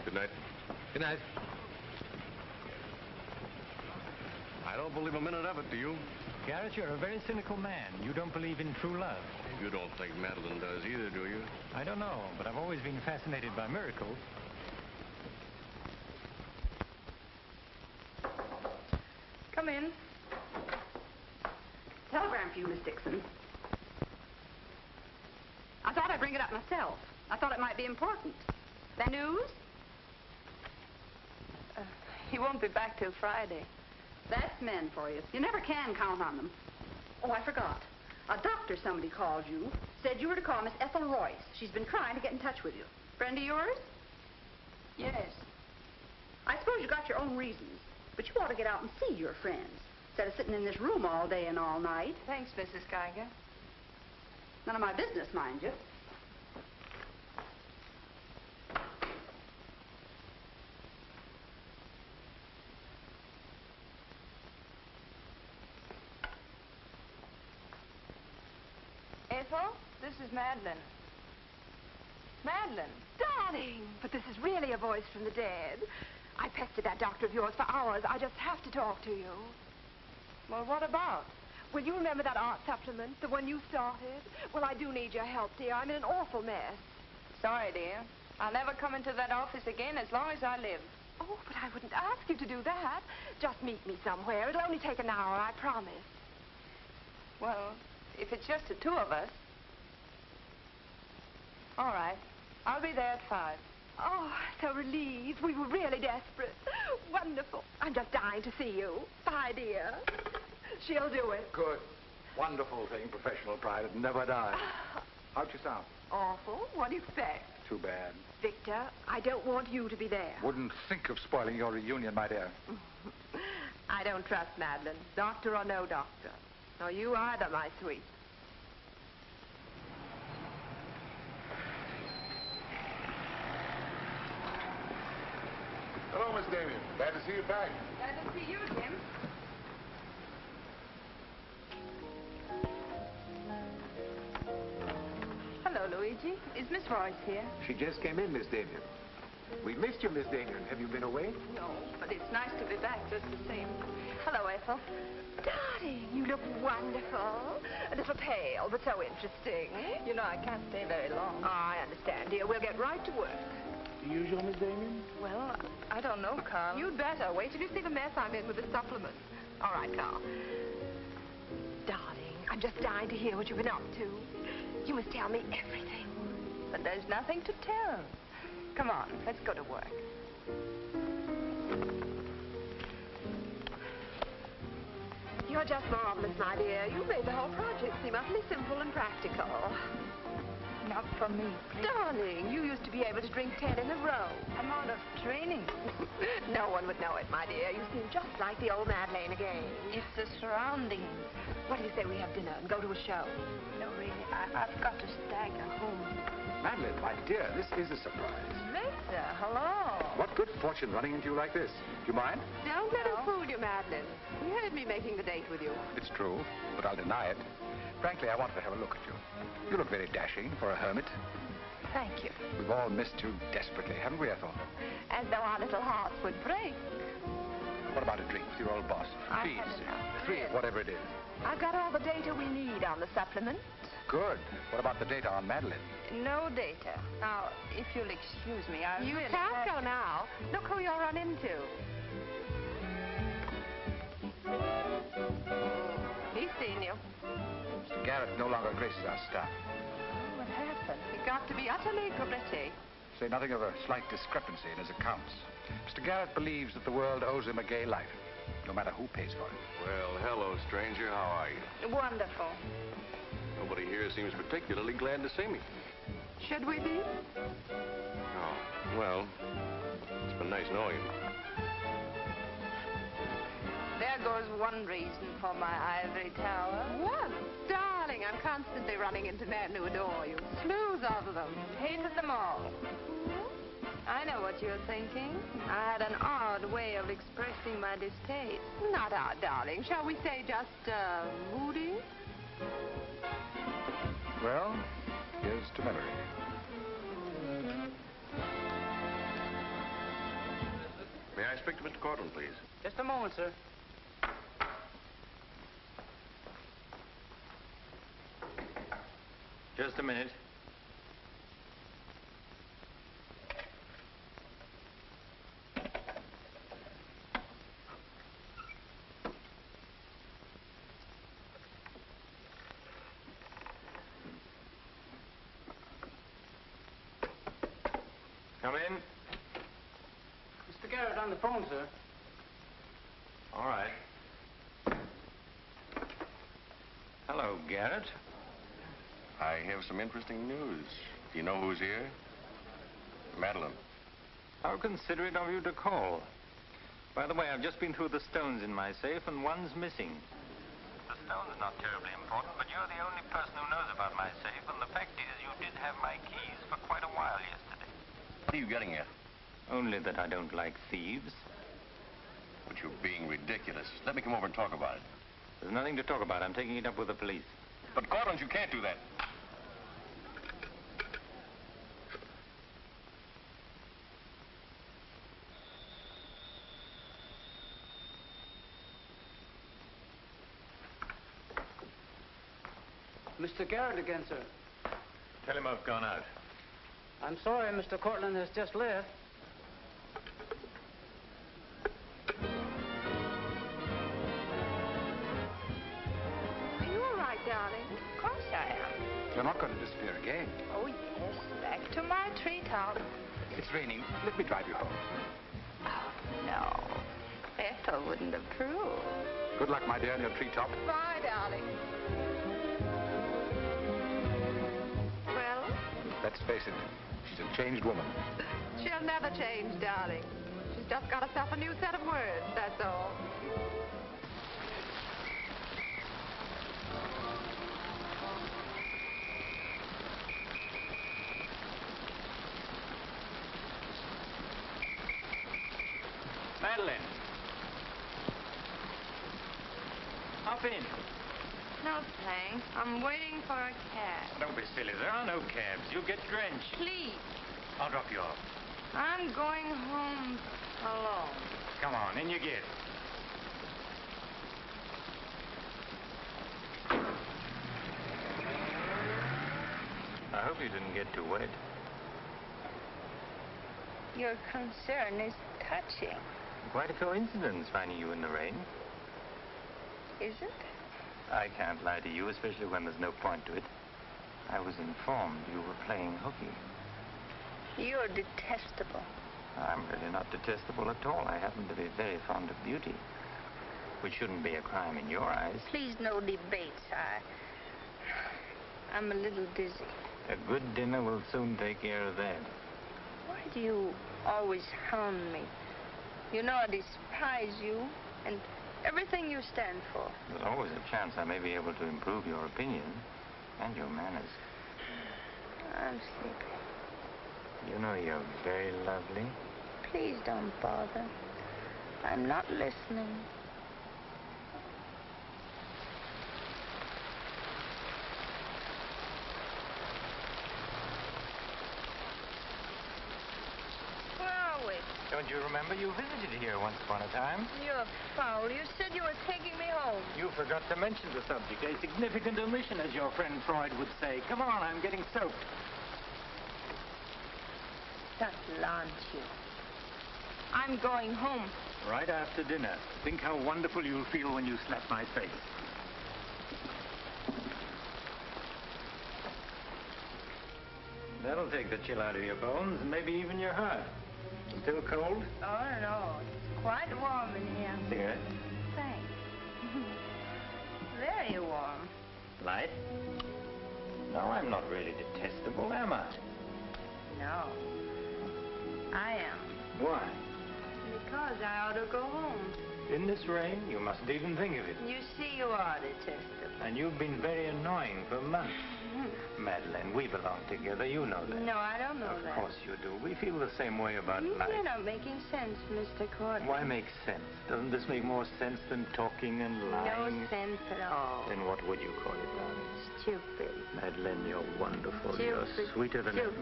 Good night. Good night. I don't believe a minute of it, do you? Garrett, you're a very cynical man. You don't believe in true love. You don't think Madeline does either, do you? I don't know, but I've always been fascinated by miracles. Come in. Telegram for you, Miss Dixon. I thought I'd bring it up myself. I thought it might be important. That news? He won't be back till Friday. That's men for you. You never can count on them. Oh, I forgot. A doctor somebody called you, said you were to call Miss Ethel Royce. She's been trying to get in touch with you. Friend of yours? Yes. I suppose you got your own reasons, but you ought to get out and see your friends, instead of sitting in this room all day and all night. Thanks, Mrs. Geiger. None of my business, mind you. Ethel, this is Madeline. Madeline. Darling, but this is really a voice from the dead. I pestered that doctor of yours for hours. I just have to talk to you. Well, what about? Well, you remember that art supplement, the one you started? Well, I do need your help, dear. I'm in an awful mess. Sorry, dear. I'll never come into that office again as long as I live. Oh, but I wouldn't ask you to do that. Just meet me somewhere. It'll only take an hour, I promise. Well, if it's just the two of us. All right. I'll be there at 5. Oh, so relieved. We were really desperate. Wonderful. I'm just dying to see you. Bye, dear. She'll do it. Good. Wonderful thing, professional pride. It never dies. How'd you sound? Awful. What do you expect? Too bad. Victor, I don't want you to be there. Wouldn't think of spoiling your reunion, my dear. I don't trust Madeline, doctor or no doctor. Nor you either, my sweet. Hello, Miss Damien. Glad to see you back. Glad to see you, Jim. Hello, Luigi. Is Miss Royce here? She just came in, Miss Damien. We missed you, Miss Damien. Have you been away? No, but it's nice to be back just the same. Hello, Ethel. Darling, you look wonderful. A little pale, but so interesting. You know, I can't stay very long. Oh, I understand, dear. We'll get right to work. The usual, Miss Damien? Well, I don't know, Carl. You'd better. Wait till you see the mess I'm in with the supplements. All right, Carl. Darling, I'm just dying to hear what you've been up to. You must tell me everything. but there's nothing to tell. Come on, let's go to work. You're just marvelous, my dear. You made the whole project seem utterly simple and practical. Not for me, please. Darling, you used to be able to drink 10 in a row. I'm out of training. No one would know it, my dear. You seem just like the old Madeleine again. It's the surroundings. What do you say we have dinner and go to a show? No, really, I've got to stagger home. Madeline, my dear, this is a surprise. Victor, hello. What good fortune running into you like this? Do you mind? Don't let us fool you, Madeline. You heard me making the date with you. It's true, but I'll deny it. Frankly, I wanted to have a look at you. You look very dashing for a hermit. Thank you. We've all missed you desperately, haven't we, Ethel? As though our little hearts would break. What about a drink with your old boss? I've had Please. enough. 3, whatever it is. I've got all the data we need on the supplement. Good. What about the data on Madeline? No data. Now, if you'll excuse me, I You really can't have go now. Look who you'll run into. He's seen you. Mr. Garrett no longer graces our staff. What happened? He got to be utterly gritty. Say nothing of a slight discrepancy in his accounts. Mr. Garrett believes that the world owes him a gay life, no matter who pays for it. Well, hello, stranger. How are you? Wonderful. Nobody here seems particularly glad to see me. Should we be? Oh, well, it's been nice knowing you. There goes one reason for my ivory tower. What? Darling, I'm constantly running into men who adore you. Slews of them. Hated them all. I know what you're thinking. I had an odd way of expressing my distaste. Not odd, darling. Shall we say just, moody? Well, here's to memory. May I speak to Mr. Cortland, please? Just a moment, sir. Just a minute. Come in. Mr. Garrett on the phone, sir. All right. Hello, Garrett. I have some interesting news. Do you know who's here? Madeline. How considerate of you to call. By the way, I've just been through the stones in my safe, and one's missing. The stone's not terribly important, but you're the only person who knows about my safe, and the fact is you did have my keys for quite a while yesterday. What are you getting at? Only that I don't like thieves. But you're being ridiculous. Let me come over and talk about it. There's nothing to talk about. I'm taking it up with the police. But, Cortland, you can't do that. Mr. Garrett again, sir. Tell him I've gone out. I'm sorry, Mr. Cortland has just left. Are you all right, darling? Of course I am. You're not going to disappear again. Oh, yes. Back to my treetop. It's raining. Let me drive you home. Oh, no. Ethel wouldn't approve. Good luck, my dear, in your treetop. Bye, darling. Well? Let's face it, she's a changed woman. She'll never change, darling. She's just got herself a new set of words, that's all. Madeline. Hop in. No, thanks. I'm waiting for a cab. Don't be silly. There are no cabs. You'll get drenched. Please. I'll drop you off. I'm going home alone. Come on, in you get. I hope you didn't get too wet. Your concern is touching. Quite a coincidence finding you in the rain. Is it? I can't lie to you, especially when there's no point to it. I was informed you were playing hooky. You're detestable. I'm really not detestable at all. I happen to be very fond of beauty, which shouldn't be a crime in your eyes. Please, no debates. I'm a little dizzy. A good dinner will soon take care of that. Why do you always hound me? You know I despise you and everything you stand for. There's always a chance I may be able to improve your opinion and your manners. I'm sleepy. You know you're very lovely. Please don't bother. I'm not listening. Where are we? Don't you remember you visited here once upon a time? You're foul. You said you were taking me home. You forgot to mention the subject. A significant omission, as your friend Freud would say. Come on, I'm getting soaked. That launch you. I'm going home. Right after dinner. Think how wonderful you'll feel when you slap my face. That'll take the chill out of your bones and maybe even your heart. Still cold? Oh, no. It's quite warm in here. Cigarette? Thanks. Very warm. Light? No, I'm not really detestable, am I? No. I am. Why? Because I ought to go home. In this rain, you mustn't even think of it. You see, you are detestable. And you've been very annoying for months. Madeleine, we belong together. You know that. No, I don't know that. Of course you do. We feel the same way about life. You're not making sense, Mr. Courtney. Why make sense? Doesn't this make more sense than talking and lying? No sense at all. Then what would you call it, darling? Stupid. Madeleine, you're wonderful. Stupid. You're sweeter than ever.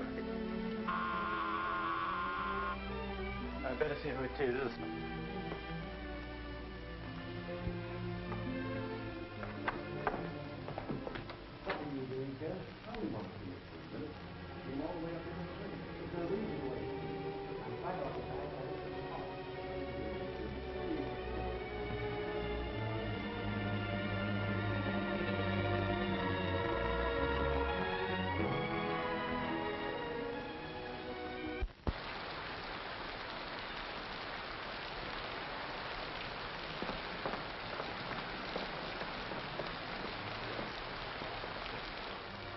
I'd better see who it is.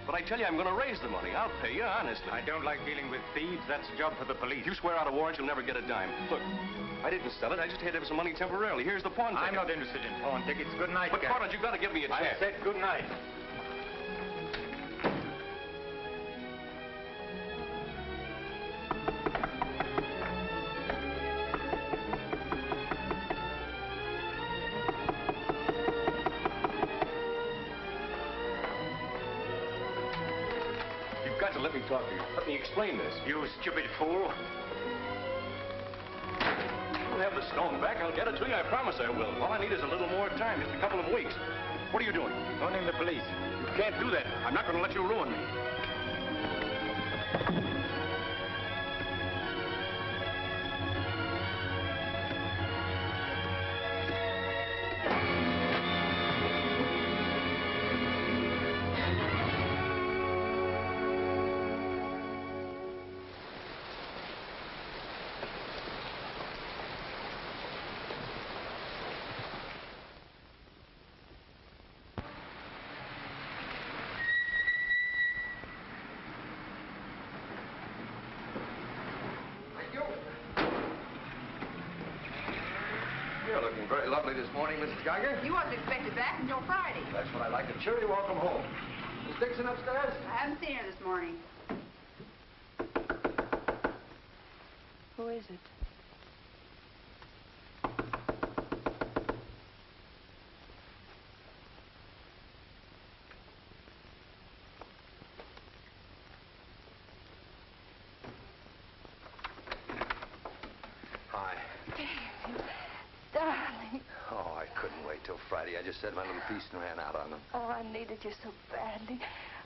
But I tell you, I'm going to raise the money. I'll pay you, honestly. I don't like dealing with thieves. That's a job for the police. You swear out a warrant, you'll never get a dime. Look, I didn't sell it. I just had to have some money temporarily. Here's the pawn ticket. I'm not interested in pawn tickets. Good night, But, Gary. Carter, you've got to give me a chance. I said good night. Got to let me talk to you. Let me explain this. You stupid fool. I'll have the stone back. I'll get it to you. I promise I will. All I need is a little more time, just a couple of weeks. What are you doing? Phoning the police. You can't do that. I'm not going to let you ruin me. You're looking very lovely this morning, Mrs. Geiger. You wasn't expected back until Friday. That's what I like. A cheery welcome home. Miss Dixon upstairs? I haven't seen her this morning. Who is it? Hi. Darling. Oh, I couldn't wait till Friday. I just said my little piece and ran out on them. Oh, I needed you so badly.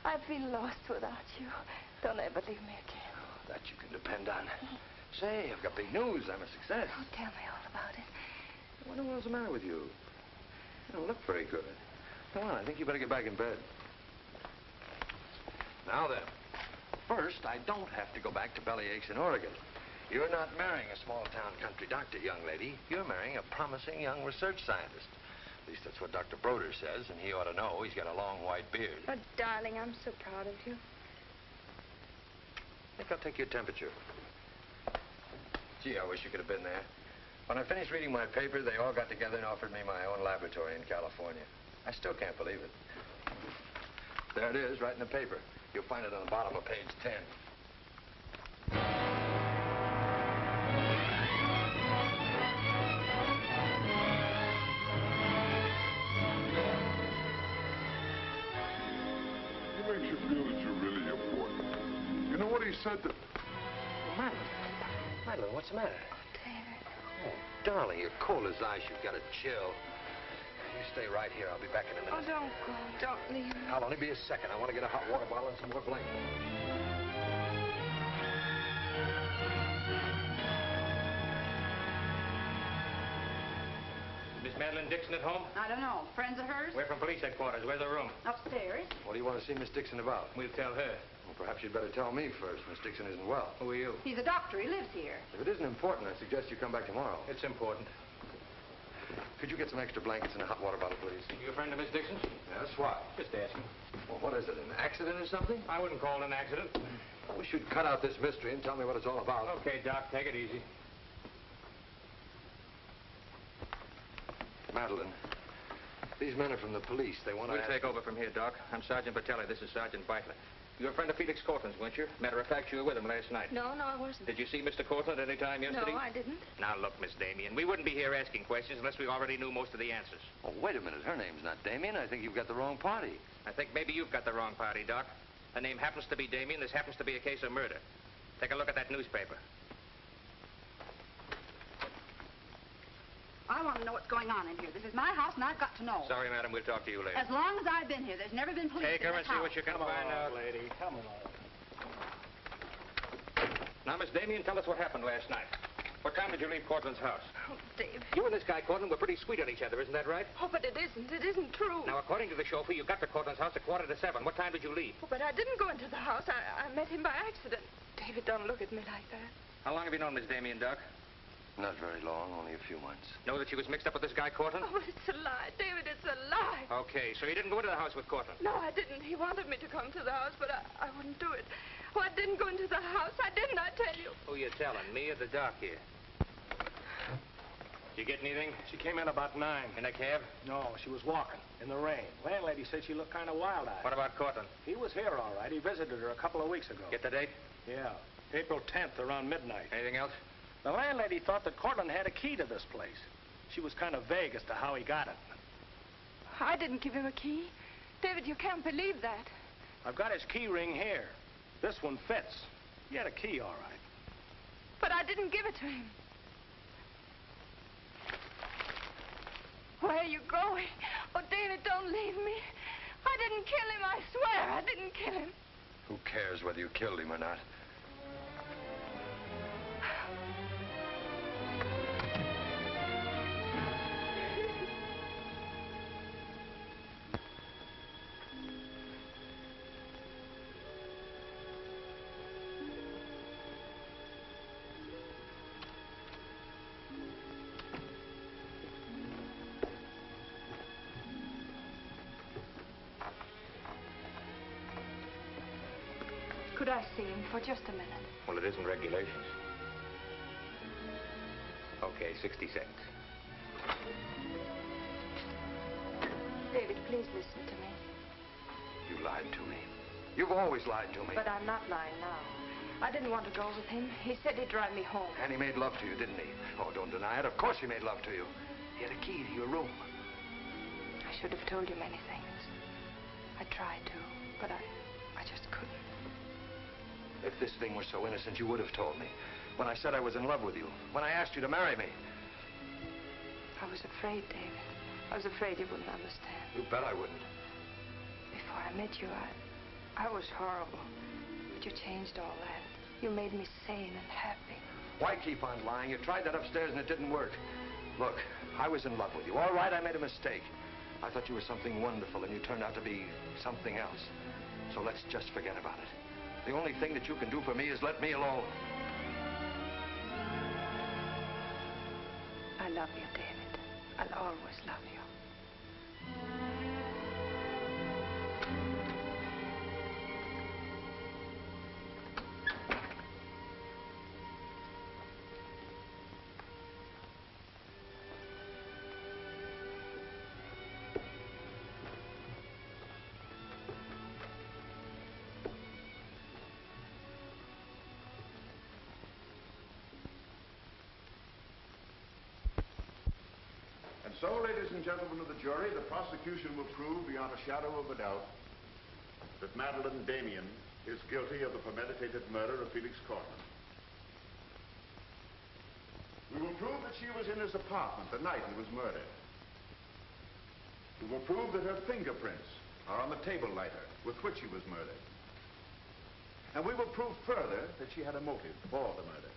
I feel lost without you. Don't ever leave me again. That you can depend on. Say, I've got big news. I'm a success. Oh, tell me all about it. What in the world's the matter with you? You don't look very good. Come on, I think you better get back in bed. Now then, first, I don't have to go back to Bellyaches in Oregon. You're not marrying a small-town country doctor, young lady. You're marrying a promising young research scientist. At least that's what Dr. Broder says, and he ought to know. He's got a long white beard. Oh, darling, I'm so proud of you. I think I'll take your temperature. Gee, I wish you could have been there. When I finished reading my paper, they all got together and offered me my own laboratory in California. I still can't believe it. There it is, right in the paper. You'll find it on the bottom of page 10. He makes you feel that you're really important. You know what he said to... Madeline. Madeline, what's the matter? David. Oh, darling, you're cold as ice. You've got a chill. You stay right here. I'll be back in a minute. Oh, don't go. Don't leave me. I'll only be a second. I want to get a hot water bottle and some more blankets. Miss Madeline Dixon at home? I don't know. Friends of hers? We're from police headquarters. Where's her room? Upstairs. What do you want to see Miss Dixon about? We'll tell her. Well, perhaps you'd better tell me first. Miss Dixon isn't well. Who are you? He's a doctor. He lives here. If it isn't important, I suggest you come back tomorrow. It's important. Could you get some extra blankets and a hot water bottle, please? You a friend of Miss Dixon's? Yes, what? Just asking. Well, what is it, an accident or something? I wouldn't call it an accident. Well, we should cut out this mystery and tell me what it's all about. Okay, Doc, take it easy. Madeline, these men are from the police. They want to... We'll take over from here, Doc. I'm Sergeant Patelli. This is Sergeant Beitler. You're a friend of Felix Cortland's, weren't you? Matter of fact, you were with him last night. No, I wasn't. Did you see Mr. Cortland any time yesterday? No, I didn't. Now, look, Miss Damien, we wouldn't be here asking questions unless we already knew most of the answers. Oh, wait a minute. Her name's not Damien. I think you've got the wrong party. I think maybe you've got the wrong party, Doc. Her name happens to be Damien. This happens to be a case of murder. Take a look at that newspaper. I want to know what's going on in here. This is my house, and I've got to know. Sorry, madam. We'll talk to you later. As long as I've been here, there's never been police Take in her this and see house. what you can find out. lady. Come on. Now, Miss Damien, tell us what happened last night. What time did you leave Cortland's house? Oh, Dave. You and this guy, Cortland, were pretty sweet on each other, isn't that right? Oh, but it isn't. It isn't true. Now, according to the chauffeur, you got to Cortland's house at 6:45. What time did you leave? Oh, but I didn't go into the house. I met him by accident. David, don't look at me like that. How long have you known Miss Damien, Doc? Not very long, only a few months. Know that she was mixed up with this guy, Cortland? Oh, but it's a lie. David, it's a lie. Okay, so you didn't go into the house with Cortland? No, I didn't. He wanted me to come to the house, but I wouldn't do it. Oh, I didn't go into the house. I didn't, I tell you. Who you telling, me or the doc here? Did you get anything? She came in about 9. In a cab? No, she was walking in the rain. Landlady said she looked kind of wild-eyed. What about Cortland? He was here, all right. He visited her a couple of weeks ago. Get the date? Yeah, April 10th, around midnight. Anything else? The landlady thought that Cortland had a key to this place. She was kind of vague as to how he got it. I didn't give him a key. David, you can't believe that. I've got his key ring here. This one fits. He had a key, all right. But I didn't give it to him. Where are you going? Oh, David, don't leave me. I didn't kill him, I swear. I didn't kill him. Who cares whether you killed him or not? Could I see him for just a minute? Well, it isn't regulations. Okay, 60 seconds. David, please listen to me. You lied to me. You've always lied to me. But I'm not lying now. I didn't want to go with him. He said he'd drive me home. And he made love to you, didn't he? Oh, don't deny it. Of course he made love to you. He had a key to your room. I should have told you many things. I tried to, but I just couldn't. If this thing were so innocent, you would have told me. When I said I was in love with you. When I asked you to marry me. I was afraid, David. I was afraid you wouldn't understand. You bet I wouldn't. Before I met you, I was horrible. But you changed all that. You made me sane and happy. Why keep on lying? You tried that upstairs and it didn't work. Look, I was in love with you. All right, I made a mistake. I thought you were something wonderful and you turned out to be something else. So let's just forget about it. The only thing that you can do for me is let me alone. I love you, David. I'll always love you. So, ladies and gentlemen of the jury, the prosecution will prove beyond a shadow of a doubt that Madeline Damien is guilty of the premeditated murder of Felix Cortland. We will prove that she was in his apartment the night he was murdered. We will prove that her fingerprints are on the table lighter with which he was murdered. And we will prove further that she had a motive for the murder.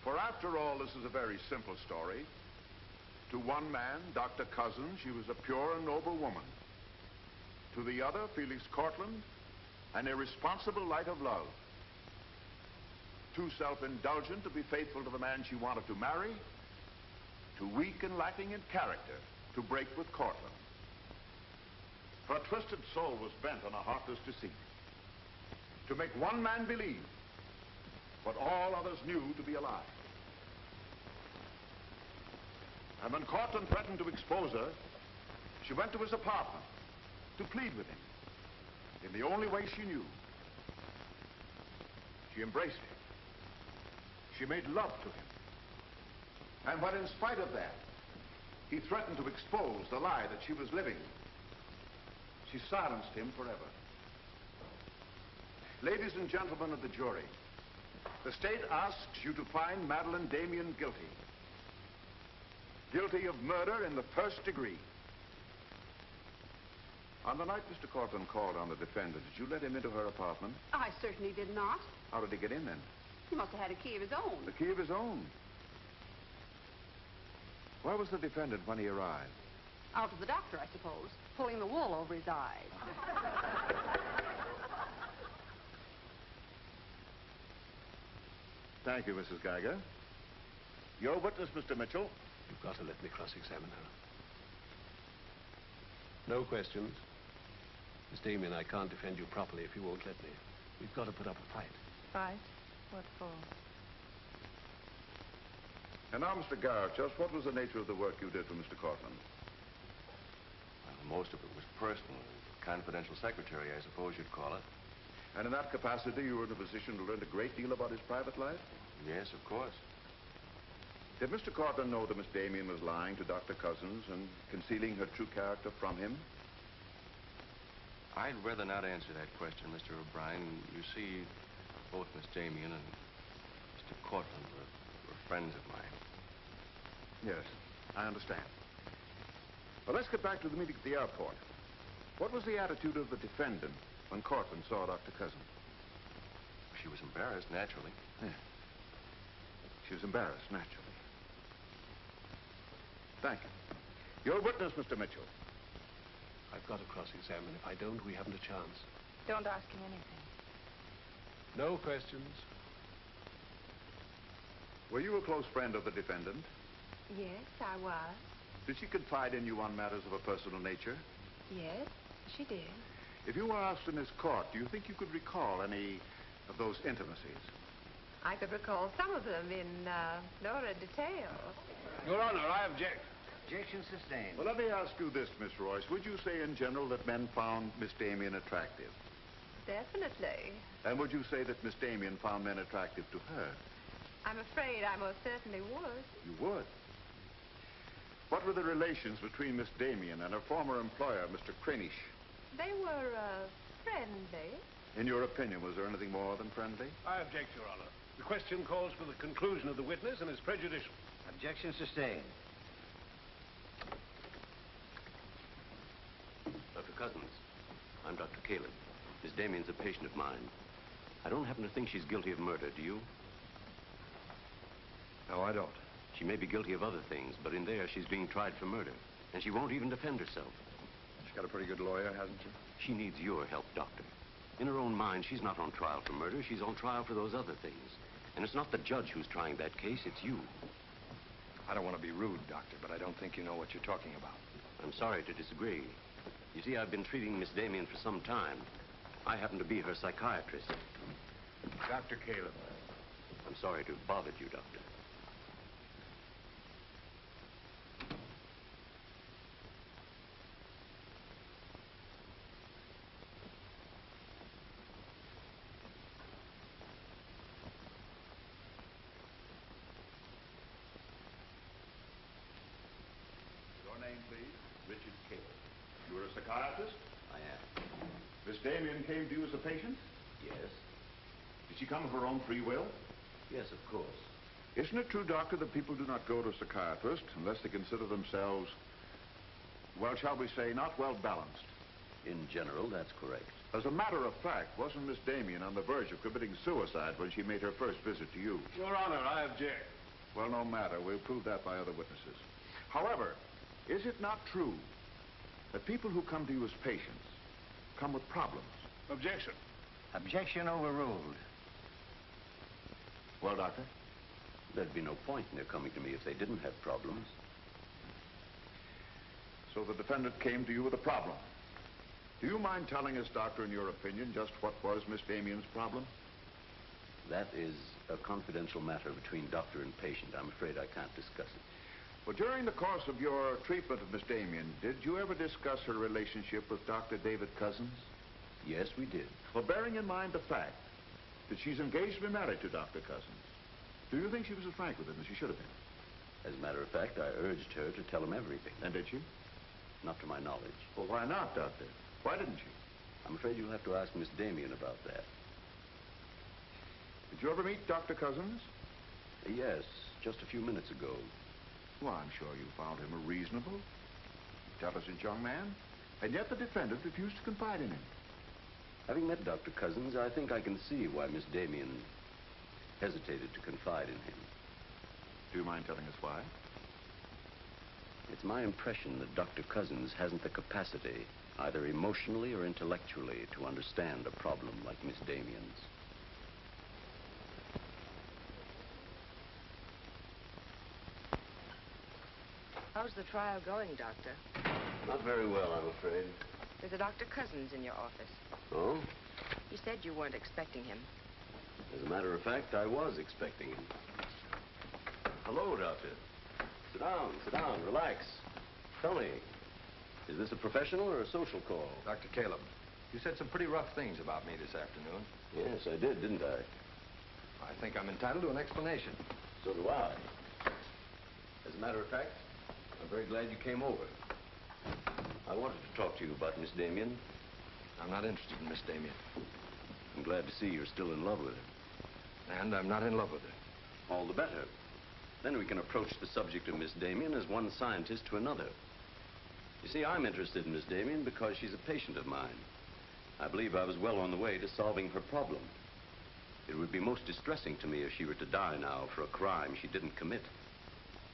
For after all, this is a very simple story. To one man, Dr. Cousins, she was a pure and noble woman. To the other, Felix Cortland, an irresponsible light of love. Too self-indulgent to be faithful to the man she wanted to marry. Too weak and lacking in character to break with Cortland. Her twisted soul was bent on a heartless deceit. To make one man believe what all others knew to be a lie. And when Cortland threatened to expose her, she went to his apartment to plead with him in the only way she knew. She embraced him. She made love to him. And when, in spite of that, he threatened to expose the lie that she was living, she silenced him forever. Ladies and gentlemen of the jury, the state asks you to find Madeline Damien guilty. Guilty of murder in the first degree. On the night Mr. Cortland called on the defendant, did you let him into her apartment? I certainly did not. How did he get in then? He must have had a key of his own. The key of his own? Where was the defendant when he arrived? Out to the doctor, I suppose, pulling the wool over his eyes. Thank you, Mrs. Geiger. Your witness, Mr. Mitchell. You've got to let me cross-examine her. No questions. Miss Damien, I can't defend you properly if you won't let me. We've got to put up a fight. Fight? What for? And now, Mr. Garrett, just what was the nature of the work you did for Mr. Cortland? Well, most of it was personal. Confidential secretary, I suppose you'd call it. And in that capacity, you were in a position to learn a great deal about his private life? Yes, of course. Did Mr. Cortland know that Miss Damien was lying to Dr. Cousins and concealing her true character from him? I'd rather not answer that question, Mr. O'Brien. You see, both Miss Damien and Mr. Cortland were friends of mine. Yes, I understand. Well, let's get back to the meeting at the airport. What was the attitude of the defendant when Cortland saw Dr. Cousins? She was embarrassed, naturally. Yeah. She was embarrassed, naturally. Thank you. Your witness, Mr. Mitchell. I've got to cross-examine. If I don't, we haven't a chance. Don't ask him anything. No questions. Were you a close friend of the defendant? Yes, I was. Did she confide in you on matters of a personal nature? Yes, she did. If you were asked in this court, do you think you could recall any of those intimacies? I could recall some of them in lurid detail. Your Honor, I object. Objection sustained. Well, let me ask you this, Miss Royce. Would you say in general that men found Miss Damien attractive? Definitely. And would you say that Miss Damien found men attractive to her? I'm afraid I most certainly would. You would? What were the relations between Miss Damien and her former employer, Mr. Cranish? They were friendly. In your opinion, was there anything more than friendly? I object, Your Honor. The question calls for the conclusion of the witness and is prejudicial. Objection sustained. Dr. Cousins, I'm Dr. Caleb. Miss Damien's a patient of mine. I don't happen to think she's guilty of murder, do you? No, I don't. She may be guilty of other things, but in there she's being tried for murder. And she won't even defend herself. got a pretty good lawyer, hasn't she? She needs your help, Doctor. In her own mind, she's not on trial for murder. She's on trial for those other things. And it's not the judge who's trying that case, it's you. I don't want to be rude, Doctor, but I don't think you know what you're talking about. I'm sorry to disagree. You see, I've been treating Miss Damien for some time. I happen to be her psychiatrist. Dr. Caleb. I'm sorry to have bothered you, Doctor. Your name, please? Richard Caleb. You're a psychiatrist? I am. Miss Damien came to you as a patient? Yes? Did she come of her own free will? Yes, of course. Isn't it true, Doctor, that people do not go to a psychiatrist unless they consider themselves, well, shall we say, not well balanced? In general, that's correct. As a matter of fact, wasn't Miss Damien on the verge of committing suicide when she made her first visit to you? Your Honor, I object. Well, no matter. We'll prove that by other witnesses. However, is it not true that people who come to you as patients come with problems? Objection. Objection overruled. Well, Doctor? There'd be no point in their coming to me if they didn't have problems. So the defendant came to you with a problem. Do you mind telling us, Doctor, in your opinion, just what was Miss Damien's problem? That is a confidential matter between doctor and patient. I'm afraid I can't discuss it. Well, during the course of your treatment of Miss Damien, did you ever discuss her relationship with Dr. David Cousins? Yes, we did. Well, bearing in mind the fact that she's engaged to be married to Dr. Cousins, do you think she was as frank with him as she should have been? As a matter of fact, I urged her to tell him everything. And did she? Not to my knowledge. Well, why not, Doctor? Why didn't she? I'm afraid you'll have to ask Miss Damien about that. Did you ever meet Dr. Cousins? Yes, just a few minutes ago. Well, I'm sure you found him a reasonable, intelligent young man, and yet the defendant refused to confide in him. Having met Dr. Cousins, I think I can see why Miss Damien hesitated to confide in him. Do you mind telling us why? It's my impression that Dr. Cousins hasn't the capacity, either emotionally or intellectually, to understand a problem like Miss Damien's. How's the trial going, Doctor? Not very well, I'm afraid. There's a Dr. Cousins in your office. Oh? You said you weren't expecting him. As a matter of fact, I was expecting him. Hello, Doctor. Sit down, relax. Tell me, is this a professional or a social call? Dr. Caleb, you said some pretty rough things about me this afternoon. Yes, I did, didn't I? I think I'm entitled to an explanation. So do I. As a matter of fact, I'm very glad you came over. I wanted to talk to you about Miss Damien. I'm not interested in Miss Damien. I'm glad to see you're still in love with her. And I'm not in love with her. All the better. Then we can approach the subject of Miss Damien as one scientist to another. You see, I'm interested in Miss Damien because she's a patient of mine. I believe I was well on the way to solving her problem. It would be most distressing to me if she were to die now for a crime she didn't commit.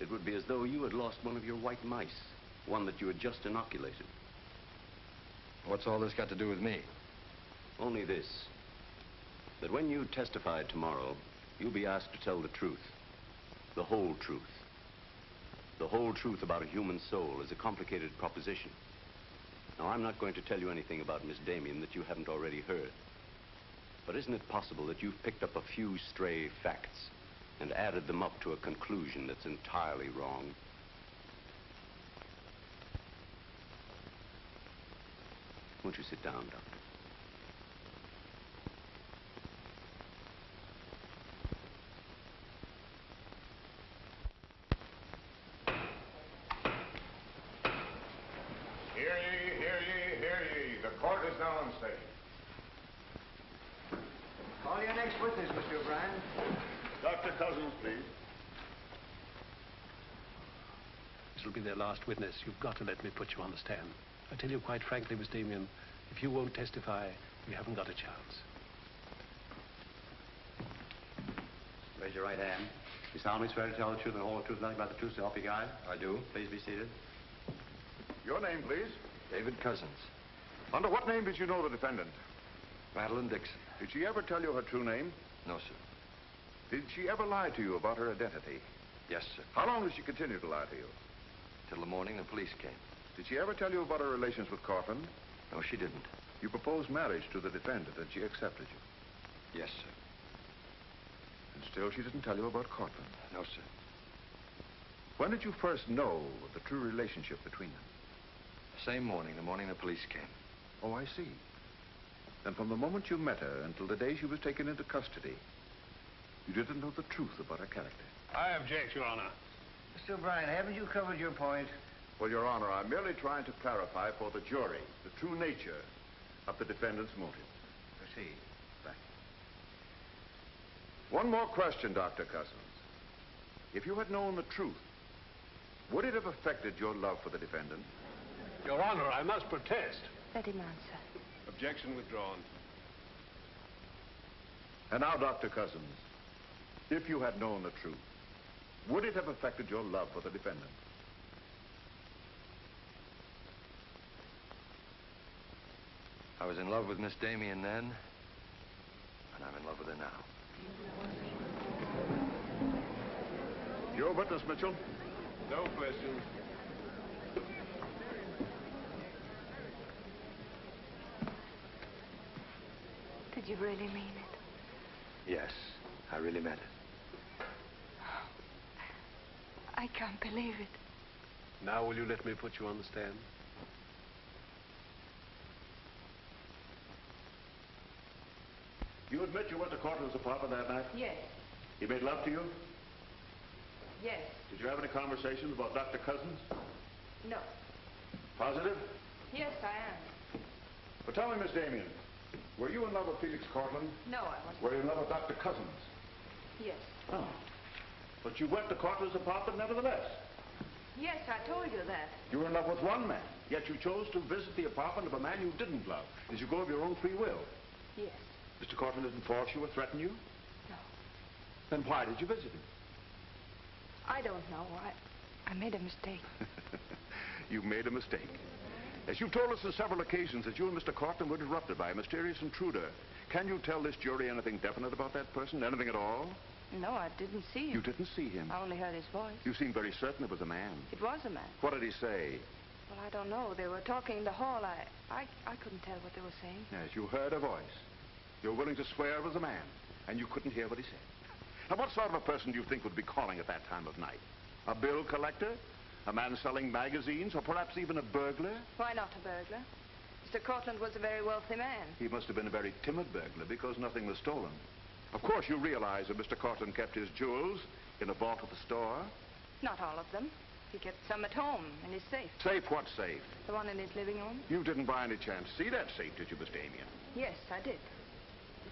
It would be as though you had lost one of your white mice, one that you had just inoculated. What's all this got to do with me? Only this, that when you testify tomorrow, you'll be asked to tell the truth. The whole truth. The whole truth about a human soul is a complicated proposition. Now, I'm not going to tell you anything about Miss Damien that you haven't already heard. But isn't it possible that you've picked up a few stray facts and added them up to a conclusion that's entirely wrong? Won't you sit down, Doctor? Hear ye, hear ye, hear ye. The court is now in session. Call your next witness, Mr. O'Brien. Dr. Cousins, please. This will be their last witness. You've got to let me put you on the stand. I tell you quite frankly, Miss Damien, if you won't testify, we haven't got a chance. Raise your right hand. You solemnly swear to tell the truth and the whole truth, nothing but the truth, so help you God? I do. Please be seated. Your name, please. David Cousins. Under what name did you know the defendant? Madeline Dixon. Did she ever tell you her true name? No, sir. Did she ever lie to you about her identity? Yes, sir. How long did she continue to lie to you? Till the morning the police came. Did she ever tell you about her relations with Cortland? No, she didn't. You proposed marriage to the defendant and she accepted you? Yes, sir. And still she didn't tell you about Cortland? No, sir. When did you first know the true relationship between them? Same morning, the morning the police came. Oh, I see. Then from the moment you met her until the day she was taken into custody, you didn't know the truth about her character. I object, Your Honor. Mr. O'Brien, haven't you covered your point? Well, Your Honor, I'm merely trying to clarify for the jury the true nature of the defendant's motive. Proceed. Thank you. One more question, Dr. Cousins. If you had known the truth, would it have affected your love for the defendant? Your Honor, I must protest. Let him answer. Objection withdrawn. And now, Dr. Cousins, if you had known the truth, would it have affected your love for the defendant? I was in love with Miss Damien then, and I'm in love with her now. Your witness, Mitchell. No questions. Did you really mean it? Yes, I really meant it. I can't believe it. Now will you let me put you on the stand? You admit you went to Cortland's apartment that night? Yes. He made love to you? Yes. Did you have any conversations about Dr. Cousins? No. Positive? Yes, I am. But tell me, Miss Damien, were you in love with Felix Cortland? No, I wasn't. Were you in love with Dr. Cousins? Yes. Oh. But you went to Cortland's apartment nevertheless. Yes, I told you that. You were in love with one man, yet you chose to visit the apartment of a man you didn't love. Did you go of your own free will? Yes. Mr. Cortland didn't force you or threaten you? No. Then why did you visit him? I don't know. I made a mistake. You made a mistake. As you've told us on several occasions that you and Mr. Cortland were interrupted by a mysterious intruder, can you tell this jury anything definite about that person? Anything at all? No, I didn't see him. You didn't see him? I only heard his voice. You seemed very certain it was a man. It was a man. What did he say? Well, I don't know. They were talking in the hall. I couldn't tell what they were saying. Yes, you heard a voice. You're willing to swear it was a man, and you couldn't hear what he said. Now, what sort of a person do you think would be calling at that time of night? A bill collector? A man selling magazines? Or perhaps even a burglar? Why not a burglar? Mr. Cortland was a very wealthy man. He must have been a very timid burglar because nothing was stolen. Of course, you realize that Mr. Cortland kept his jewels in a vault at the store? Not all of them. He kept some at home in his safe. Safe? What safe? The one in his living room? You didn't by any chance see that safe, did you, Miss Damien? Yes, I did.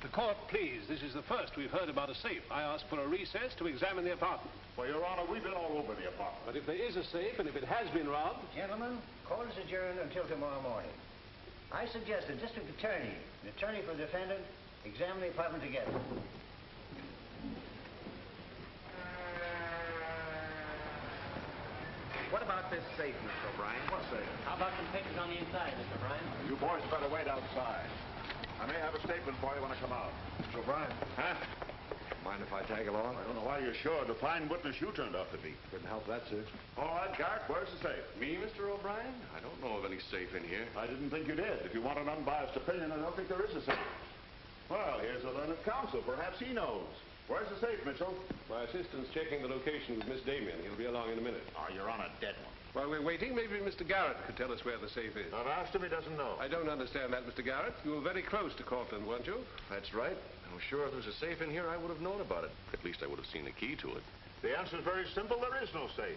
The court, please. This is the first we've heard about a safe. I asked for a recess to examine the apartment. Well, Your Honor, we've been all over the apartment. But if there is a safe, and if it has been robbed... Gentlemen, court is adjourned until tomorrow morning. I suggest the district attorney, the attorney for the defendant, examine the apartment together. What about this safe, Mr. O'Brien? What safe? How about some pictures on the inside, Mr. O'Brien? You boys better wait outside. I may have a statement for you when I come out. Mr. O'Brien. Huh? Mind if I tag along? I don't know why you're sure. The fine witness you turned out to be. Couldn't help that, sir. All right, Garrett, where's the safe? Me, Mr. O'Brien? I don't know of any safe in here. I didn't think you did. If you want an unbiased opinion, I don't think there is a safe. Well, here's a learned counsel. Perhaps he knows. Where's the safe, Mitchell? My assistant's checking the location with Miss Damien. He'll be along in a minute. Oh, you're on a dead one. While we're waiting, maybe Mr. Garrett could tell us where the safe is. I've asked him, he doesn't know. I don't understand that, Mr. Garrett. You were very close to Cortland, weren't you? That's right. I'm sure if there's a safe in here, I would have known about it. At least I would have seen the key to it. The answer's very simple. There is no safe.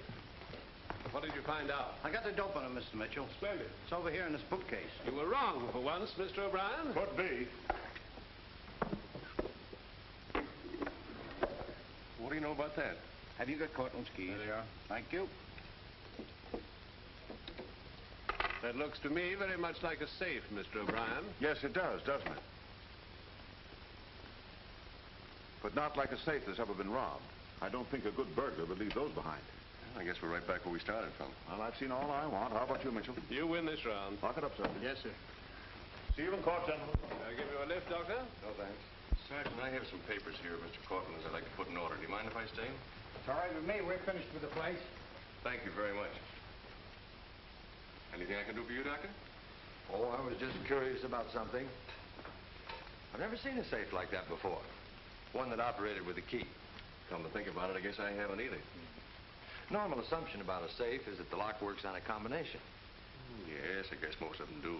What did you find out? I got the dope on it, Mr. Mitchell. Splendid. It's over here in this bookcase. You were wrong for once, Mr. O'Brien. Could be. What do you know about that? Have you got Cortland's keys? There they are. Thank you. That looks to me very much like a safe, Mr. O'Brien. Yes, it does, doesn't it? But not like a safe that's ever been robbed. I don't think a good burglar would leave those behind. I guess we're right back where we started from. Well, I've seen all I want. How about you, Mitchell? You win this round. Lock it up, sir. Yes, sir. See you in court, gentlemen. I'll give you a lift, Doctor. No, thanks. Sergeant, I have some papers here, Mr. Cortland's I'd like to put in order. Do you mind if I stay? It's all right with me. We're finished with the place. Thank you very much. Anything I can do for you, Doctor? Oh, I was just curious about something. I've never seen a safe like that before. One that operated with a key. Come to think about it, I guess I haven't either. Normal assumption about a safe is that the lock works on a combination. Yes, I guess most of them do.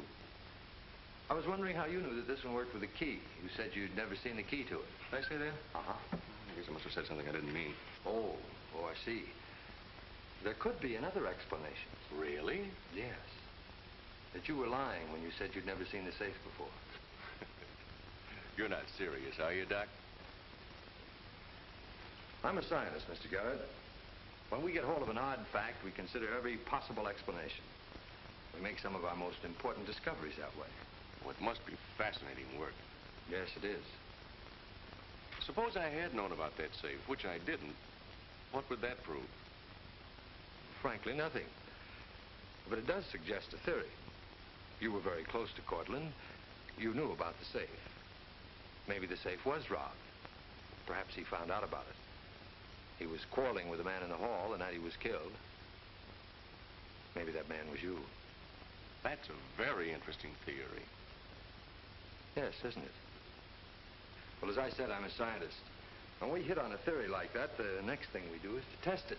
I was wondering how you knew that this one worked with a key. You said you'd never seen the key to it. Did I say that? Uh-huh. I guess I must have said something I didn't mean. Oh, I see. There could be another explanation. Really? Yes. That you were lying when you said you'd never seen the safe before. You're not serious, are you, Doc? I'm a scientist, Mr. Garrett. When we get hold of an odd fact, we consider every possible explanation. We make some of our most important discoveries that way. Well, it must be fascinating work. Yes, it is. Suppose I had known about that safe, which I didn't. What would that prove? Frankly, nothing. But it does suggest a theory. You were very close to Cortland. You knew about the safe. Maybe the safe was robbed. Perhaps he found out about it. He was quarreling with a man in the hall the night he was killed. Maybe that man was you. That's a very interesting theory. Yes, isn't it? Well, as I said, I'm a scientist. When we hit on a theory like that, the next thing we do is to test it.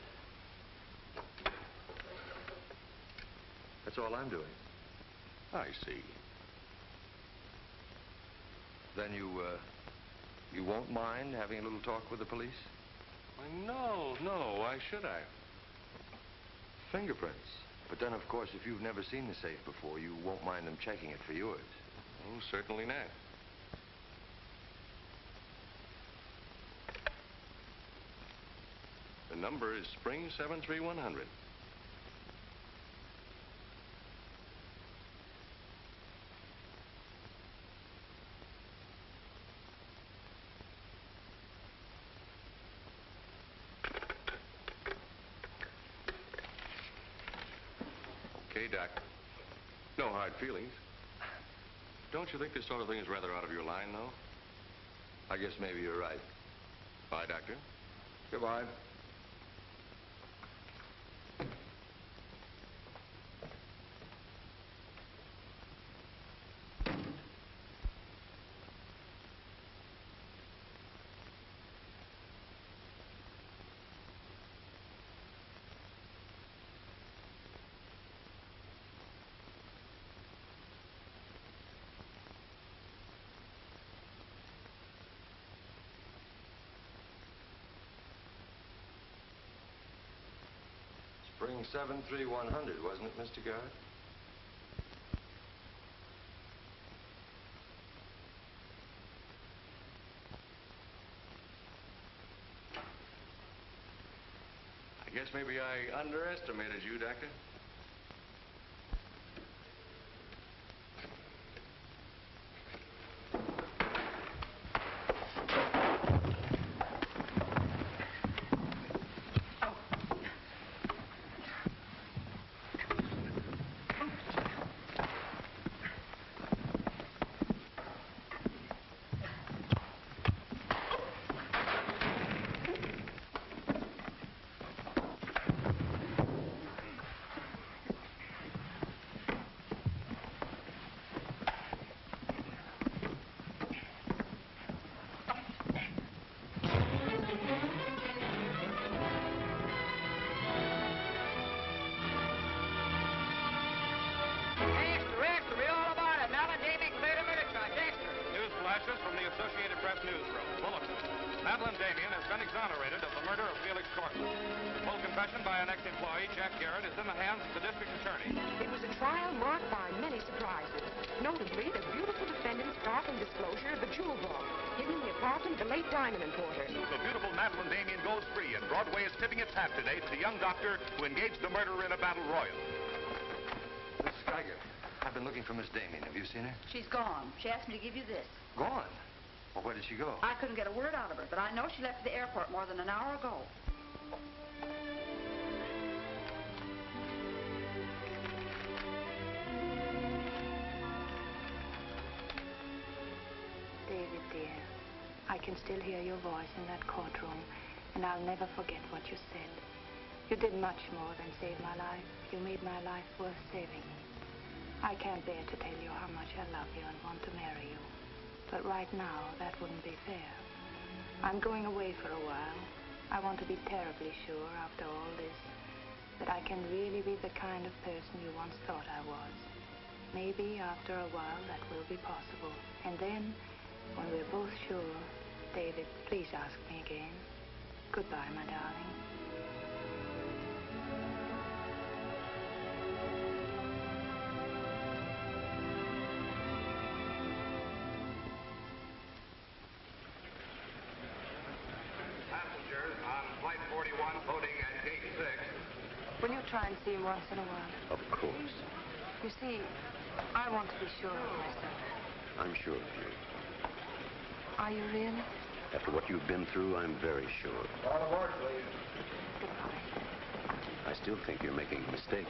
That's all I'm doing. I see. Then you won't mind having a little talk with the police? Why, no. Why should I? Fingerprints. But then, of course, if you've never seen the safe before, you won't mind them checking it for yours. Oh, certainly not. The number is Spring 73100. Okay, Doc. No hard feelings. Don't you think this sort of thing is rather out of your line, though? I guess maybe you're right. Bye, Doctor. Goodbye. Spring 73100, wasn't it, Mr. Garrett? I guess maybe I underestimated you, Doctor. From the Associated Press newsroom. Bulletin. Madeline Damien has been exonerated of the murder of Felix Cortland. Full confession by an ex-employee, Jack Garrett, is in the hands of the district attorney. It was a trial marked by many surprises. Notably, the beautiful defendant's startling disclosure of the jewel vault hidden in the apartment of the late diamond importer. The beautiful Madeline Damien goes free, and Broadway is tipping its hat today to the young doctor who engaged the murderer in a battle royal. Mrs. Geiger, I've been looking for Miss Damien. Have you seen her? She's gone. She asked me to give you this. Gone? Well, where did she go? I couldn't get a word out of her, but I know she left the airport more than an hour ago. I can still hear your voice in that courtroom, and I'll never forget what you said. You did much more than save my life. You made my life worth saving. I can't bear to tell you how much I love you and want to marry you. But right now, that wouldn't be fair. I'm going away for a while. I want to be terribly sure, after all this, that I can really be the kind of person you once thought I was. Maybe after a while that will be possible. And then, when we're both sure, David, please ask me again. Goodbye, my darling. Passengers on Flight 41 boarding at Gate 6. Will you try and see him once in a while? Of course. You see, I want to be sure of myself. I'm sure of you. Are you really? After what you've been through, I'm very sure. On aboard, please. Goodbye. I still think you're making a mistake.